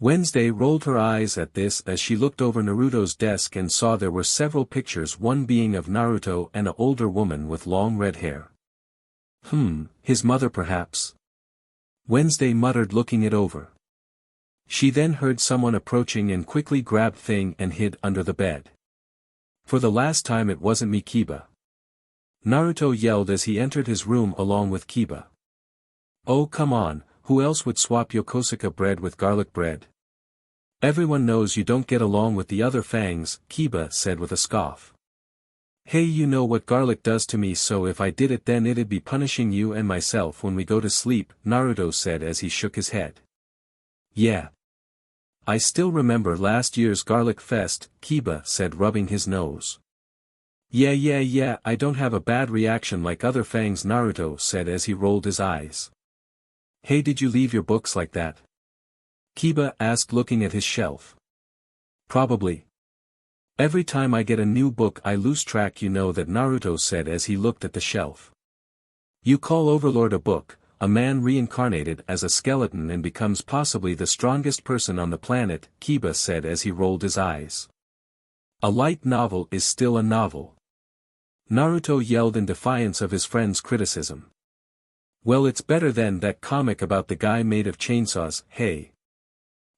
Wednesday rolled her eyes at this as she looked over Naruto's desk and saw there were several pictures, one being of Naruto and an older woman with long red hair. His mother perhaps? Wednesday muttered, looking it over. She then heard someone approaching and quickly grabbed Thing and hid under the bed. For the last time it wasn't me, Kiba. Naruto yelled as he entered his room along with Kiba. Oh come on, who else would swap Yokosuka bread with garlic bread? Everyone knows you don't get along with the other fangs, Kiba said with a scoff. Hey, you know what garlic does to me, so if I did it then it'd be punishing you and myself when we go to sleep, Naruto said as he shook his head. Yeah. I still remember last year's garlic fest, Kiba said rubbing his nose. Yeah, I don't have a bad reaction like other fangs, Naruto said as he rolled his eyes. Hey, did you leave your books like that? Kiba asked looking at his shelf. Probably. Every time I get a new book I lose track, you know that, Naruto said as he looked at the shelf. You call Overlord a book, a man reincarnated as a skeleton and becomes possibly the strongest person on the planet, Kiba said as he rolled his eyes. A light novel is still a novel. Naruto yelled in defiance of his friend's criticism. Well, it's better than that comic about the guy made of chainsaws, hey.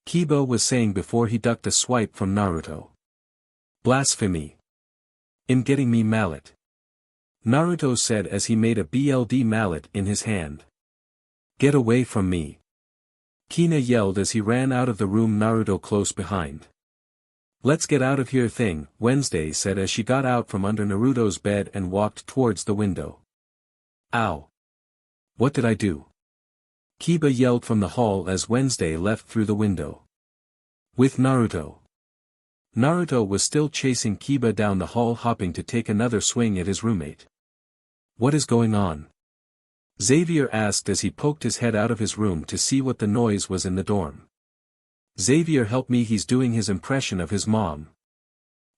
Kiba was saying before he ducked a swipe from Naruto. Blasphemy. In getting me mallet. Naruto said as he made a BLD mallet in his hand. Get away from me. Kina yelled as he ran out of the room, Naruto close behind. Let's get out of here, Thing, Wednesday said as she got out from under Naruto's bed and walked towards the window. Ow. What did I do? Kiba yelled from the hall as Wednesday left through the window. With Naruto. Naruto was still chasing Kiba down the hall, hopping to take another swing at his roommate. What is going on? Xavier asked as he poked his head out of his room to see what the noise was in the dorm. Xavier, help me, he's doing his impression of his mom.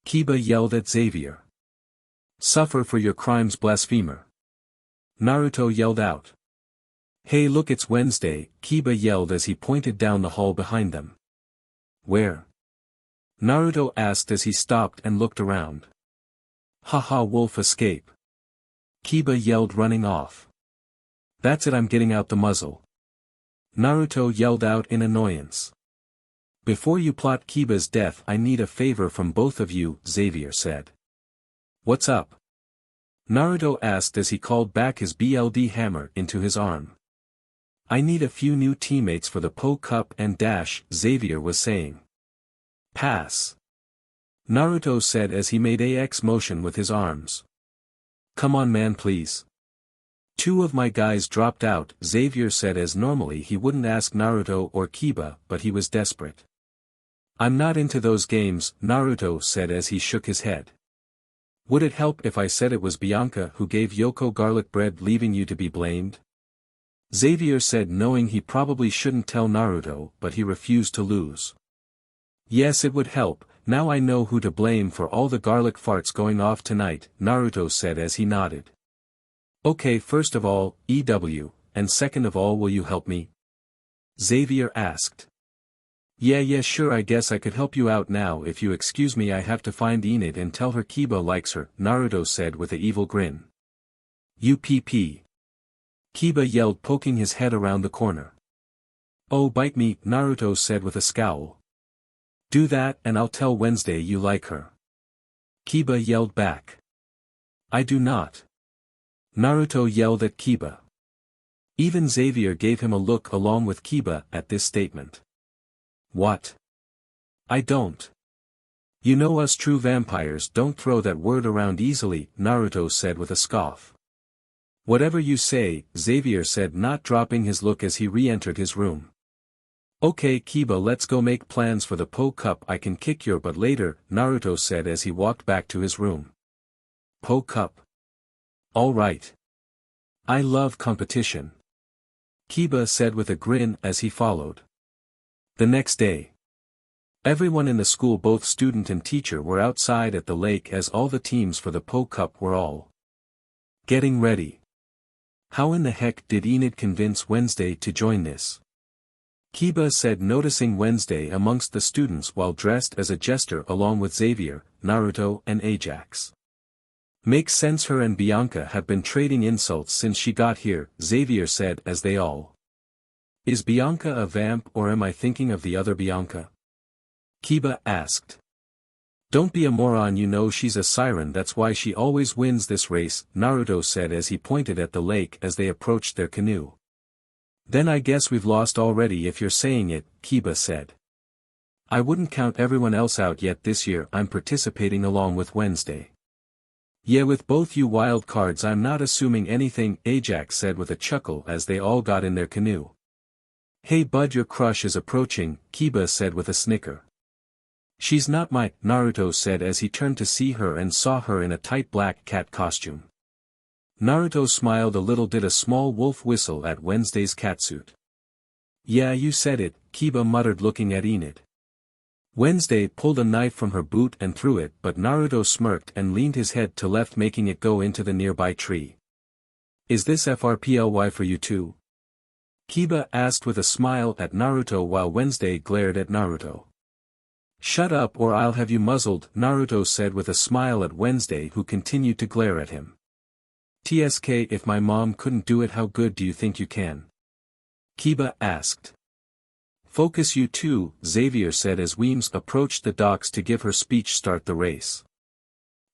Kiba yelled at Xavier. Suffer for your crimes, blasphemer. Naruto yelled out. Hey look, it's Wednesday, Kiba yelled as he pointed down the hall behind them. Where? Naruto asked as he stopped and looked around. Haha, wolf escape. Kiba yelled, running off. That's it, I'm getting out the muzzle. Naruto yelled out in annoyance. Before you plot Kiba's death I need a favor from both of you, Xavier said. What's up? Naruto asked as he called back his BLD hammer into his arm. I need a few new teammates for the Poe Cup and dash, Xavier was saying. Pass. Naruto said as he made a X motion with his arms. Come on man, please. Two of my guys dropped out, Xavier said as normally he wouldn't ask Naruto or Kiba, but he was desperate. I'm not into those games, Naruto said as he shook his head. Would it help if I said it was Bianca who gave Yoko garlic bread, leaving you to be blamed? Xavier said, knowing he probably shouldn't tell Naruto, but he refused to lose. Yes, it would help. Now I know who to blame for all the garlic farts going off tonight, Naruto said as he nodded. Okay, first of all, EW, and second of all, will you help me? Xavier asked. Yeah, sure, I guess I could help you out now. If you excuse me, I have to find Enid and tell her Kiba likes her, Naruto said with an evil grin. UPP. Kiba yelled, poking his head around the corner. Oh, bite me, Naruto said with a scowl. Do that and I'll tell Wednesday you like her. Kiba yelled back. I do not. Naruto yelled at Kiba. Even Xavier gave him a look along with Kiba at this statement. What? I don't. You know us true vampires don't throw that word around easily, Naruto said with a scoff. Whatever you say, Xavier said, not dropping his look as he re-entered his room. Okay Kiba, let's go make plans for the Poe Cup. I can kick your butt later, Naruto said as he walked back to his room. Poe Cup. Alright. I love competition. Kiba said with a grin as he followed. The next day. Everyone in the school, both student and teacher, were outside at the lake as all the teams for the Poe Cup were all getting ready. How in the heck did Enid convince Wednesday to join this? Kiba said, noticing Wednesday amongst the students while dressed as a jester along with Xavier, Naruto and Ajax. Makes sense, her and Bianca have been trading insults since she got here, Xavier said as they all Is Bianca a vamp or am I thinking of the other Bianca? Kiba asked. Don't be a moron, you know she's a siren, that's why she always wins this race, Naruto said as he pointed at the lake as they approached their canoe. Then I guess we've lost already if you're saying it, Kiba said. I wouldn't count everyone else out yet, this year I'm participating along with Wednesday. Yeah, with both you wild cards I'm not assuming anything, Ajax said with a chuckle as they all got in their canoe. Hey bud, your crush is approaching, Kiba said with a snicker. She's not my, Naruto said as he turned to see her and saw her in a tight black cat costume. Naruto smiled a little, did a small wolf whistle at Wednesday's catsuit. Yeah, you said it, Kiba muttered looking at Enid. Wednesday pulled a knife from her boot and threw it, but Naruto smirked and leaned his head to left, making it go into the nearby tree. Is this FRPLY for you too? Kiba asked with a smile at Naruto while Wednesday glared at Naruto. Shut up or I'll have you muzzled, Naruto said with a smile at Wednesday, who continued to glare at him. TSK, if my mom couldn't do it, how good do you think you can? Kiba asked. Focus you too, Xavier said as Weems approached the docks to give her speech, start the race.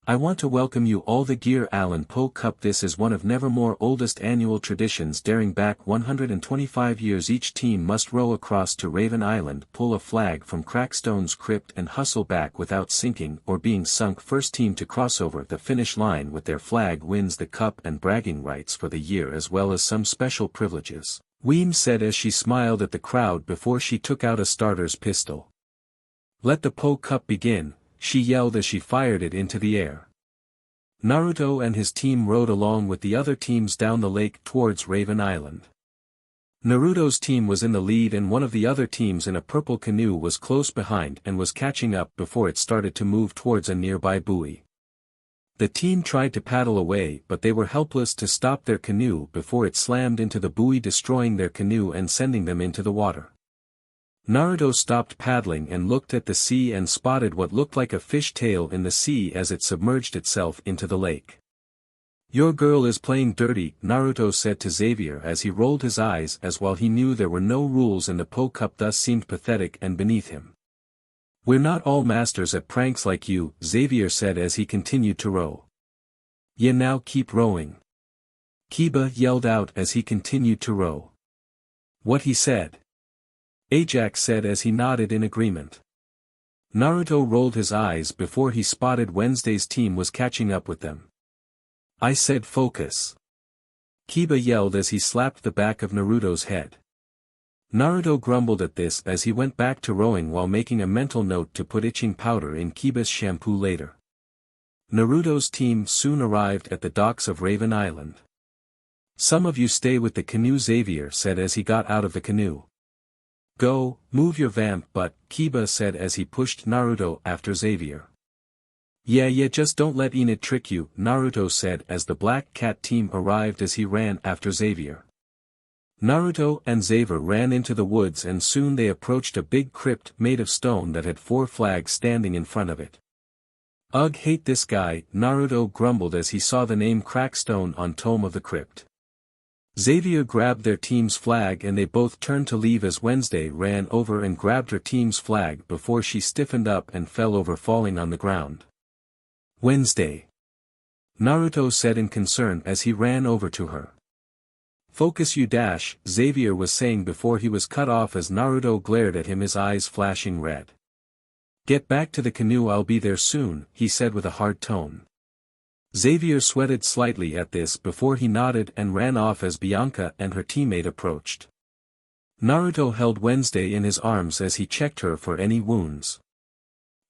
I want to welcome you all the Gear Allen Poe Cup. This is one of Nevermore oldest annual traditions dating back 125 years. Each team must row across to Raven Island, pull a flag from Crackstone's crypt and hustle back without sinking or being sunk. First team to cross over the finish line with their flag wins the cup and bragging rights for the year as well as some special privileges, Weems said as she smiled at the crowd before she took out a starter's pistol. Let the Poe Cup begin, she yelled as she fired it into the air. Naruto and his team rowed along with the other teams down the lake towards Raven Island. Naruto's team was in the lead and one of the other teams in a purple canoe was close behind and was catching up before it started to move towards a nearby buoy. The team tried to paddle away, but they were helpless to stop their canoe before it slammed into the buoy, destroying their canoe and sending them into the water. Naruto stopped paddling and looked at the sea and spotted what looked like a fish tail in the sea as it submerged itself into the lake. Your girl is playing dirty, Naruto said to Xavier as he rolled his eyes, as while he knew there were no rules in the Poe Cup thus seemed pathetic and beneath him. We're not all masters at pranks like you, Xavier said as he continued to row. Yeah, now keep rowing. Kiba yelled out as he continued to row. What he said? Ajax said as he nodded in agreement. Naruto rolled his eyes before he spotted Wednesday's team was catching up with them. I said focus. Kiba yelled as he slapped the back of Naruto's head. Naruto grumbled at this as he went back to rowing while making a mental note to put itching powder in Kiba's shampoo later. Naruto's team soon arrived at the docks of Raven Island. Some of you stay with the canoe, Xavier said as he got out of the canoe. Go, move your vamp butt, Kiba said as he pushed Naruto after Xavier. Yeah, just don't let Enid trick you, Naruto said as the Black Cat team arrived as he ran after Xavier. Naruto and Xavier ran into the woods and soon they approached a big crypt made of stone that had 4 flags standing in front of it. Ugh, hate this guy, Naruto grumbled as he saw the name Crackstone on Tome of the Crypt. Xavier grabbed their team's flag and they both turned to leave as Wednesday ran over and grabbed her team's flag before she stiffened up and fell over, falling on the ground. Wednesday, Naruto said in concern as he ran over to her. Focus you dash, Xavier was saying before he was cut off as Naruto glared at him, his eyes flashing red. Get back to the canoe, I'll be there soon, he said with a hard tone. Xavier sweated slightly at this before he nodded and ran off as Bianca and her teammate approached. Naruto held Wednesday in his arms as he checked her for any wounds.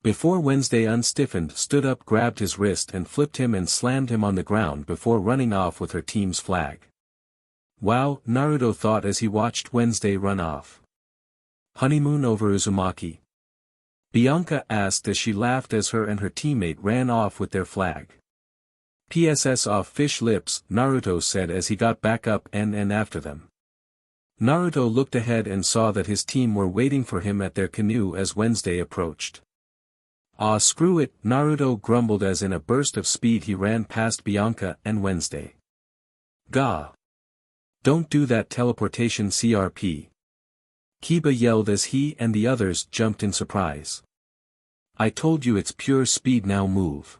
Before Wednesday unstiffened, stood up, grabbed his wrist and flipped him and slammed him on the ground before running off with her team's flag. Wow, Naruto thought as he watched Wednesday run off. Honeymoon over Uzumaki? Bianca asked as she laughed as her and her teammate ran off with their flag. PSS off fish lips, Naruto said as he got back up and after them. Naruto looked ahead and saw that his team were waiting for him at their canoe as Wednesday approached. Ah, screw it, Naruto grumbled as in a burst of speed he ran past Bianca and Wednesday. Gah! Don't do that teleportation CRP. Kiba yelled as he and the others jumped in surprise. I told you it's pure speed, now move.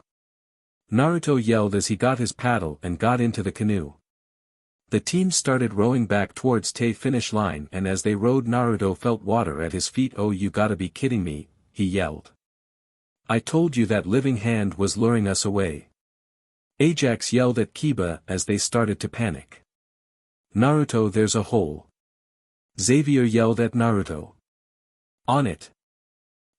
Naruto yelled as he got his paddle and got into the canoe. The team started rowing back towards the finish line, and as they rowed Naruto felt water at his feet. Oh, you gotta be kidding me, he yelled. I told you that living hand was luring us away. Ajax yelled at Kiba as they started to panic. Naruto, there's a hole. Xavier yelled at Naruto. On it.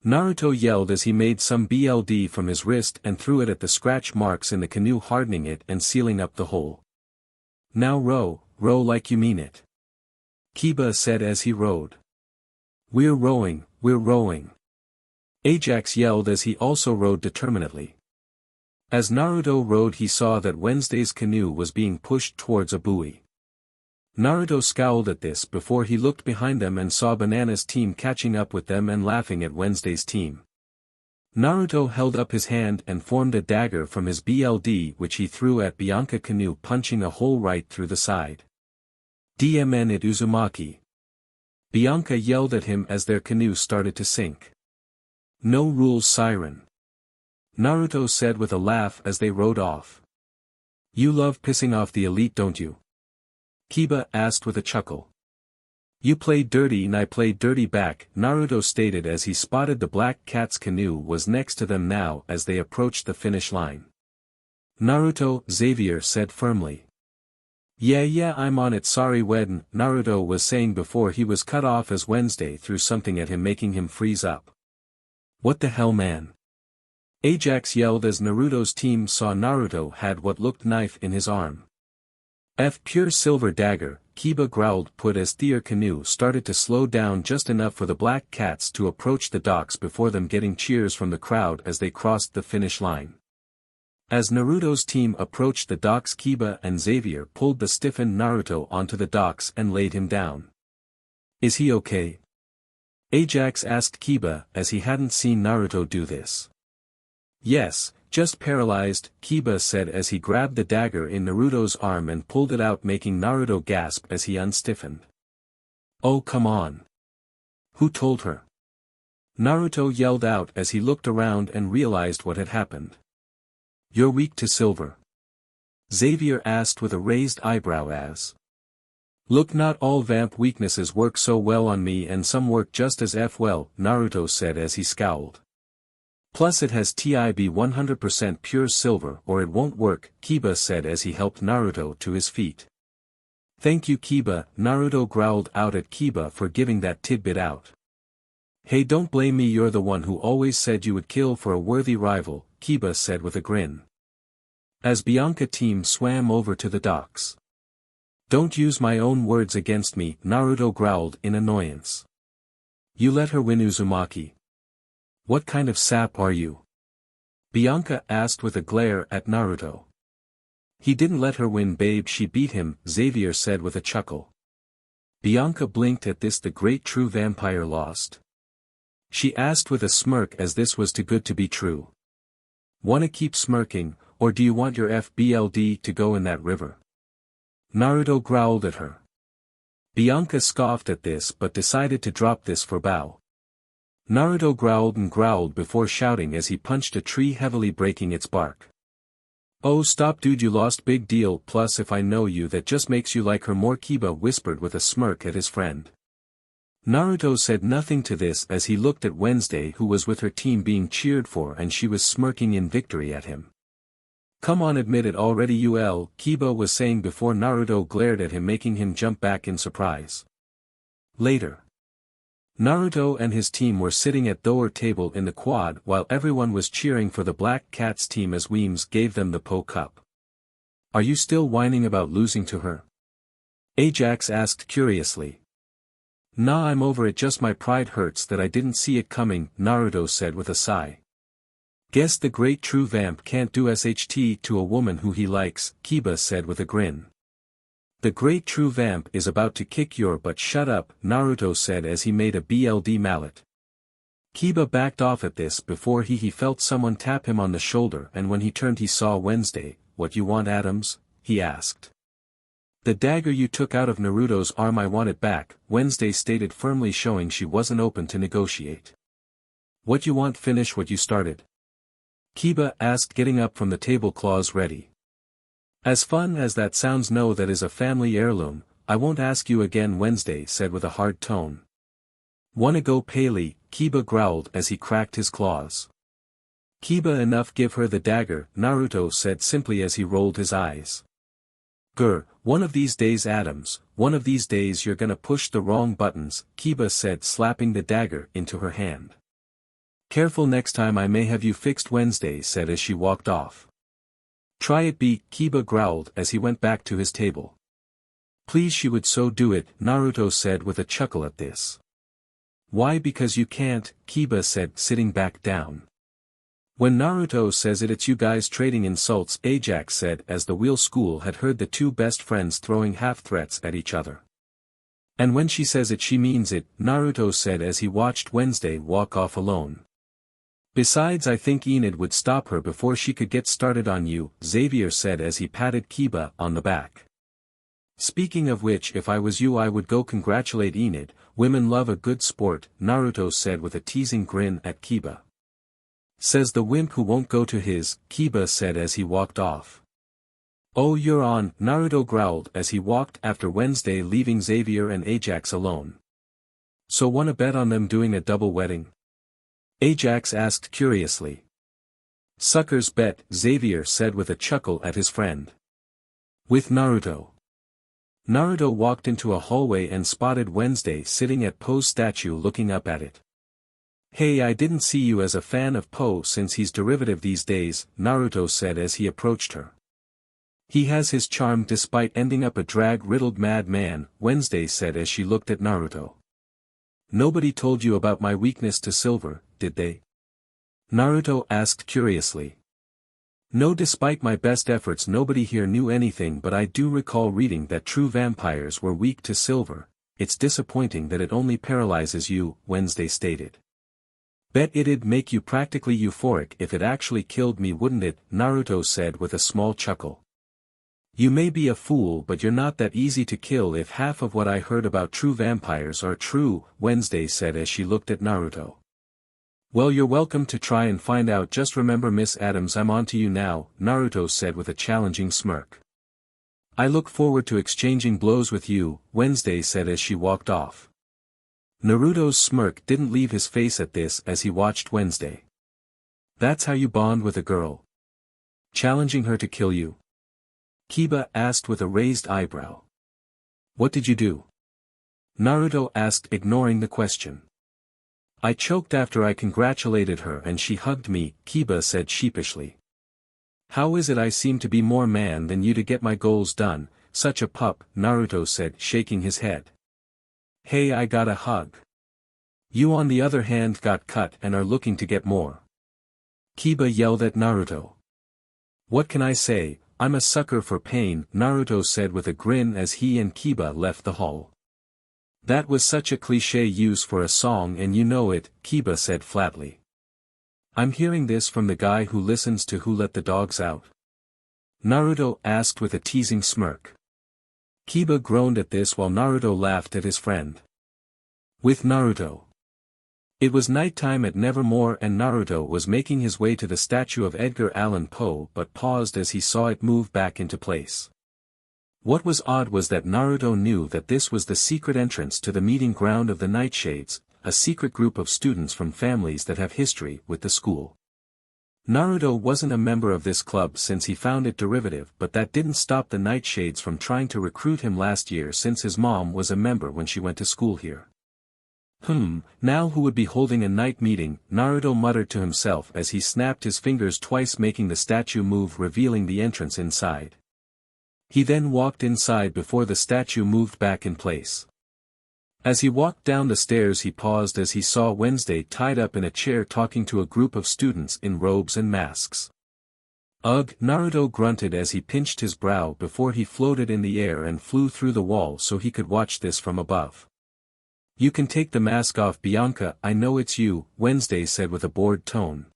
Naruto yelled as he made some BLD from his wrist and threw it at the scratch marks in the canoe, hardening it and sealing up the hole. Now row like you mean it. Kiba said as he rowed. We're rowing. Ajax yelled as he also rowed determinedly. As Naruto rowed, he saw that Wednesday's canoe was being pushed towards a buoy. Naruto scowled at this before he looked behind them and saw Banana's team catching up with them and laughing at Wednesday's team. Naruto held up his hand and formed a dagger from his BLD, which he threw at Bianca canoe, punching a hole right through the side. DMN it Uzumaki. Bianca yelled at him as their canoe started to sink. No rules, siren. Naruto said with a laugh as they rowed off. You love pissing off the elite, don't you? Kiba asked with a chuckle. You play dirty and I play dirty back, Naruto stated as he spotted the black cat's canoe was next to them now as they approached the finish line. Naruto, Xavier said firmly. Yeah, I'm on it, sorry when, Naruto was saying before he was cut off as Wednesday threw something at him, making him freeze up. What the hell, man? Ajax yelled as Naruto's team saw Naruto had what looked knife in his arm. Pure silver dagger, Kiba growled put as their canoe started to slow down just enough for the black cats to approach the docks before them, getting cheers from the crowd as they crossed the finish line. As Naruto's team approached the docks, Kiba and Xavier pulled the stiffened Naruto onto the docks and laid him down. Is he okay? Ajax asked Kiba as he hadn't seen Naruto do this. Yes, just paralyzed, Kiba said as he grabbed the dagger in Naruto's arm and pulled it out, making Naruto gasp as he unstiffened. Oh, come on. Who told her? Naruto yelled out as he looked around and realized what had happened. You're weak to silver? Xavier asked with a raised eyebrow as. Look, not all vamp weaknesses work so well on me, and some work just as well, Naruto said as he scowled. Plus it has to be 100% pure silver or it won't work, Kiba said as he helped Naruto to his feet. Thank you, Kiba, Naruto growled out at Kiba for giving that tidbit out. Hey, don't blame me, you're the one who always said you would kill for a worthy rival, Kiba said with a grin. As Bianca team swam over to the docks. Don't use my own words against me, Naruto growled in annoyance. You let her win, Uzumaki. What kind of sap are you? Bianca asked with a glare at Naruto. He didn't let her win, babe, she beat him, Xavier said with a chuckle. Bianca blinked at this. The great true vampire lost? She asked with a smirk as this was too good to be true. Wanna keep smirking, or do you want your FBLD to go in that river? Naruto growled at her. Bianca scoffed at this but decided to drop this for bow. Naruto growled and growled before shouting as he punched a tree, heavily breaking its bark. Oh, stop, dude, you lost, big deal, plus if I know you that just makes you like her more, Kiba whispered with a smirk at his friend. Naruto said nothing to this as he looked at Wednesday, who was with her team being cheered for, and she was smirking in victory at him. Come on, admit it already, Kiba was saying before Naruto glared at him, making him jump back in surprise. Later. Naruto and his team were sitting at their table in the quad while everyone was cheering for the Black Cat's team as Weems gave them the Poe Cup. Are you still whining about losing to her? Ajax asked curiously. Nah, I'm over it, just my pride hurts that I didn't see it coming, Naruto said with a sigh. Guess the great true vamp can't do SHT to a woman who he likes, Kiba said with a grin. The great true vamp is about to kick your butt, shut up, Naruto said as he made a BLD mallet. Kiba backed off at this before he felt someone tap him on the shoulder, and when he turned he saw Wednesday. What you want, Adams? He asked. The dagger you took out of Naruto's arm, I want it back, Wednesday stated firmly, showing she wasn't open to negotiate. What you want? Finish what you started. Kiba asked, getting up from the table, claws ready. As fun as that sounds, no, that is a family heirloom. I won't ask you again, Wednesday said with a hard tone. Wanna go Paley? Kiba growled as he cracked his claws. Kiba, enough, give her the dagger, Naruto said simply as he rolled his eyes. Grr, one of these days, Adams, one of these days you're gonna push the wrong buttons, Kiba said, slapping the dagger into her hand. Careful next time, I may have you fixed, Wednesday said as she walked off. Try it, B, Kiba growled as he went back to his table. Please, she would so do it, Naruto said with a chuckle at this. Why? Because you can't, Kiba said, sitting back down. When Naruto says it, it's you guys trading insults, Ajax said as the wheel school had heard the two best friends throwing half-threats at each other. And when she says it, she means it, Naruto said as he watched Wednesday walk off alone. Besides, I think Enid would stop her before she could get started on you, Xavier said as he patted Kiba on the back. Speaking of which, if I was you I would go congratulate Enid, women love a good sport, Naruto said with a teasing grin at Kiba. Says the wimp who won't go to his, Kiba said as he walked off. Oh, you're on, Naruto growled as he walked after Wednesday, leaving Xavier and Ajax alone. So wanna bet on them doing a double wedding? Ajax asked curiously. Suckers bet, Xavier said with a chuckle at his friend. With Naruto. Naruto walked into a hallway and spotted Wednesday sitting at Poe's statue looking up at it. Hey, I didn't see you as a fan of Poe since he's derivative these days, Naruto said as he approached her. He has his charm despite ending up a drag-riddled madman, Wednesday said as she looked at Naruto. Nobody told you about my weakness to silver, did they? Naruto asked curiously. No, despite my best efforts nobody here knew anything, but I do recall reading that true vampires were weak to silver. It's disappointing that it only paralyzes you, Wednesday stated. Bet it'd make you practically euphoric if it actually killed me, wouldn't it? Naruto said with a small chuckle. You may be a fool, but you're not that easy to kill if half of what I heard about true vampires are true, Wednesday said as she looked at Naruto. Well, you're welcome to try and find out, just remember Miss Adams, I'm on to you now, Naruto said with a challenging smirk. I look forward to exchanging blows with you, Wednesday said as she walked off. Naruto's smirk didn't leave his face at this as he watched Wednesday. That's how you bond with a girl? Challenging her to kill you? Kiba asked with a raised eyebrow. What did you do? Naruto asked, ignoring the question. I choked after I congratulated her and she hugged me, Kiba said sheepishly. How is it I seem to be more man than you to get my goals done, such a pup, Naruto said, shaking his head. Hey, I got a hug. You on the other hand got cut and are looking to get more. Kiba yelled at Naruto. What can I say, I'm a sucker for pain, Naruto said with a grin as he and Kiba left the hall. That was such a cliché use for a song and you know it, Kiba said flatly. I'm hearing this from the guy who listens to Who Let the Dogs Out? Naruto asked with a teasing smirk. Kiba groaned at this while Naruto laughed at his friend. With Naruto. It was nighttime at Nevermore and Naruto was making his way to the statue of Edgar Allan Poe but paused as he saw it move back into place. What was odd was that Naruto knew that this was the secret entrance to the meeting ground of the Nightshades, a secret group of students from families that have history with the school. Naruto wasn't a member of this club since he found it derivative, but that didn't stop the Nightshades from trying to recruit him last year since his mom was a member when she went to school here. Now who would be holding a night meeting, Naruto muttered to himself as he snapped his fingers twice making the statue move, revealing the entrance inside. He then walked inside before the statue moved back in place. As he walked down the stairs he paused as he saw Wednesday tied up in a chair talking to a group of students in robes and masks. Ugh, Naruto grunted as he pinched his brow before he floated in the air and flew through the wall so he could watch this from above. You can take the mask off, Bianca, I know it's you, Wednesday said with a bored tone.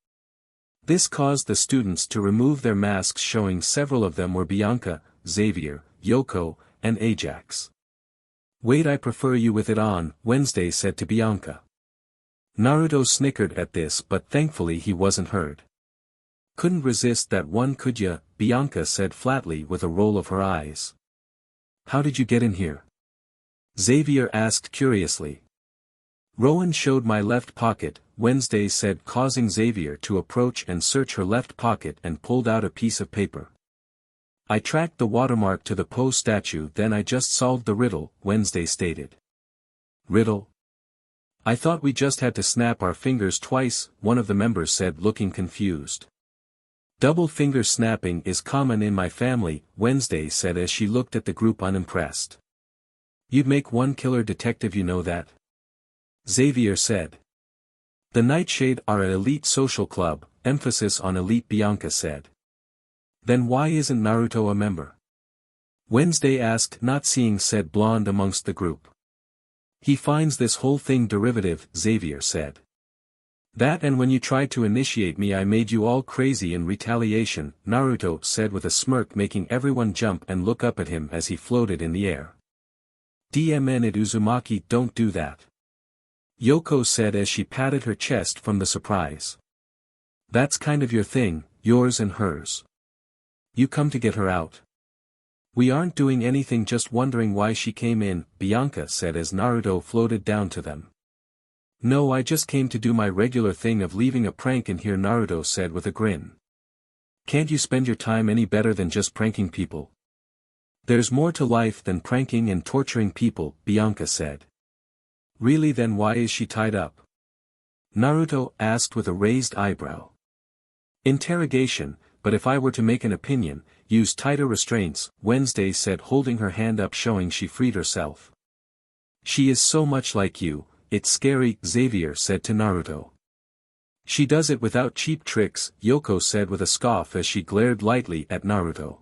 This caused the students to remove their masks, showing several of them were Bianca, Xavier, Yoko, and Ajax. Wait, I prefer you with it on, Wednesday said to Bianca. Naruto snickered at this, but thankfully he wasn't heard. Couldn't resist that one, could ya? Bianca said flatly with a roll of her eyes. How did you get in here? Xavier asked curiously. Rowan showed my left pocket, Wednesday said, causing Xavier to approach and search her left pocket, and pulled out a piece of paper. I tracked the watermark to the Poe statue, then I just solved the riddle, Wednesday stated. Riddle? I thought we just had to snap our fingers twice, one of the members said, looking confused. Double finger snapping is common in my family, Wednesday said as she looked at the group unimpressed. You'd make one killer detective, you know that? Xavier said. The Nightshade are an elite social club, emphasis on elite, Bianca said. Then why isn't Naruto a member? Wednesday asked, not seeing said blonde amongst the group. He finds this whole thing derivative, Xavier said. That, and when you tried to initiate me I made you all crazy in retaliation, Naruto said with a smirk, making everyone jump and look up at him as he floated in the air. DMN it, Uzumaki, don't do that. Yoko said as she patted her chest from the surprise. That's kind of your thing, yours and hers. You come to get her out. We aren't doing anything, just wondering why she came in, Bianca said as Naruto floated down to them. No, I just came to do my regular thing of leaving a prank in here, Naruto said with a grin. Can't you spend your time any better than just pranking people? There's more to life than pranking and torturing people, Bianca said. Really, then why is she tied up? Naruto asked with a raised eyebrow. Interrogation, but if I were to make an opinion, use tighter restraints, Wednesday said, holding her hand up showing she freed herself. She is so much like you. It's scary, Xavier said to Naruto. She does it without cheap tricks, Yoko said with a scoff as she glared lightly at Naruto.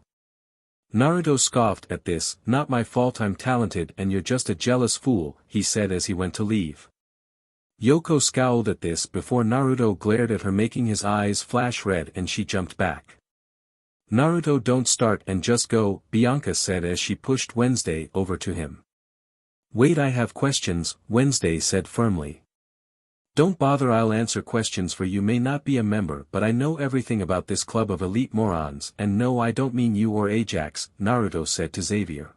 Naruto scoffed at this. Not my fault, I'm talented and you're just a jealous fool, he said as he went to leave. Yoko scowled at this before Naruto glared at her, making his eyes flash red, and she jumped back. Naruto, don't start and just go, Bianca said as she pushed Wednesday over to him. Wait, I have questions, Wednesday said firmly. Don't bother, I'll answer questions for you. May not be a member, but I know everything about this club of elite morons, and no, I don't mean you or Ajax, Naruto said to Xavier.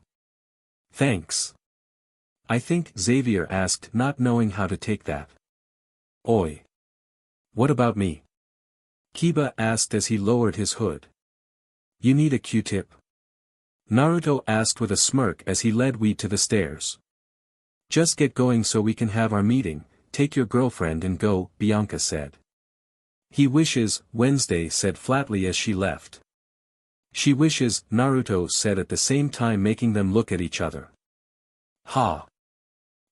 Thanks. I think, Xavier asked, not knowing how to take that. Oi. What about me? Kiba asked as he lowered his hood. You need a Q-tip? Naruto asked with a smirk as he led Wee to the stairs. Just get going so we can have our meeting, take your girlfriend and go, Bianca said. He wishes, Wednesday said flatly as she left. She wishes, Naruto said at the same time, making them look at each other. Ha!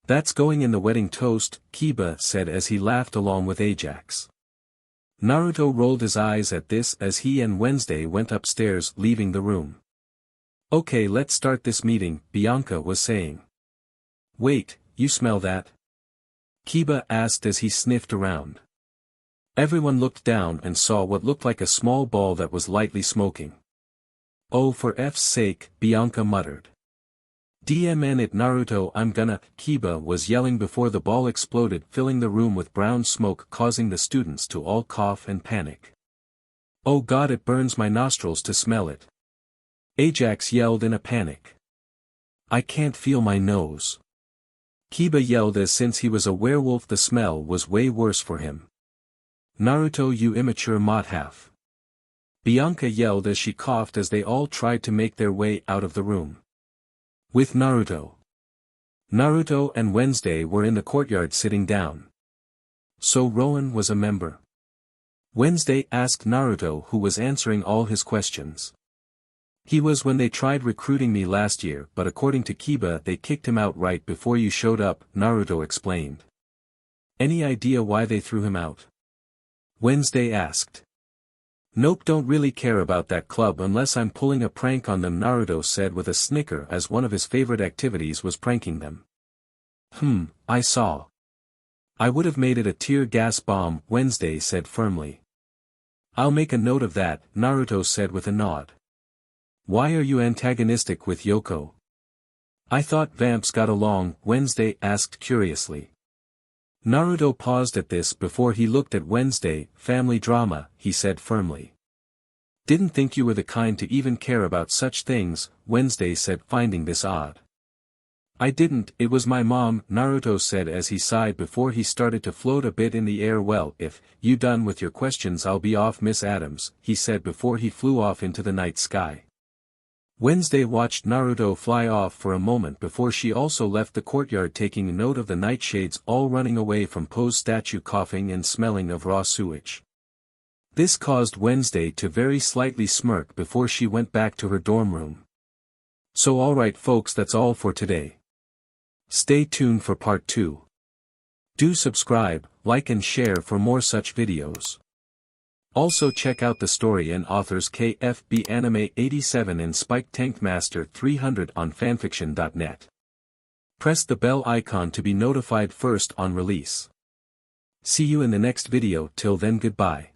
That's going in the wedding toast, Kiba said as he laughed along with Ajax. Naruto rolled his eyes at this as he and Wednesday went upstairs, leaving the room. Okay, let's start this meeting, Bianca was saying. Wait, you smell that? Kiba asked as he sniffed around. Everyone looked down and saw what looked like a small ball that was lightly smoking. Oh, for F's sake, Bianca muttered. DMN it, Naruto, I'm gonna, Kiba was yelling before the ball exploded, filling the room with brown smoke, causing the students to all cough and panic. Oh god, it burns my nostrils to smell it. Ajax yelled in a panic. I can't feel my nose. Kiba yelled as since he was a werewolf the smell was way worse for him. Naruto, you immature mothalf. Bianca yelled as she coughed as they all tried to make their way out of the room. With Naruto. Naruto and Wednesday were in the courtyard sitting down. So Rowan was a member? Wednesday asked Naruto, who was answering all his questions. He was when they tried recruiting me last year, but according to Kiba they kicked him out right before you showed up, Naruto explained. Any idea why they threw him out? Wednesday asked. Nope, don't really care about that club unless I'm pulling a prank on them, Naruto said with a snicker as one of his favorite activities was pranking them. I saw. I would have made it a tear gas bomb, Wednesday said firmly. I'll make a note of that, Naruto said with a nod. Why are you antagonistic with Yoko? I thought vamps got along, Wednesday asked curiously. Naruto paused at this before he looked at Wednesday. Family drama, he said firmly. Didn't think you were the kind to even care about such things, Wednesday said, finding this odd. I didn't, it was my mom, Naruto said as he sighed before he started to float a bit in the air. Well, if you done with your questions I'll be off, Miss Adams, he said before he flew off into the night sky. Wednesday watched Naruto fly off for a moment before she also left the courtyard, taking note of the Nightshades all running away from Poe's statue, coughing and smelling of raw sewage. This caused Wednesday to very slightly smirk before she went back to her dorm room. So alright folks, that's all for today. Stay tuned for part 2. Do subscribe, like and share for more such videos. Also check out the story and authors KFB Anime 87 and Spike Tankmaster 300 on fanfiction.net. Press the bell icon to be notified first on release. See you in the next video. Till then, goodbye.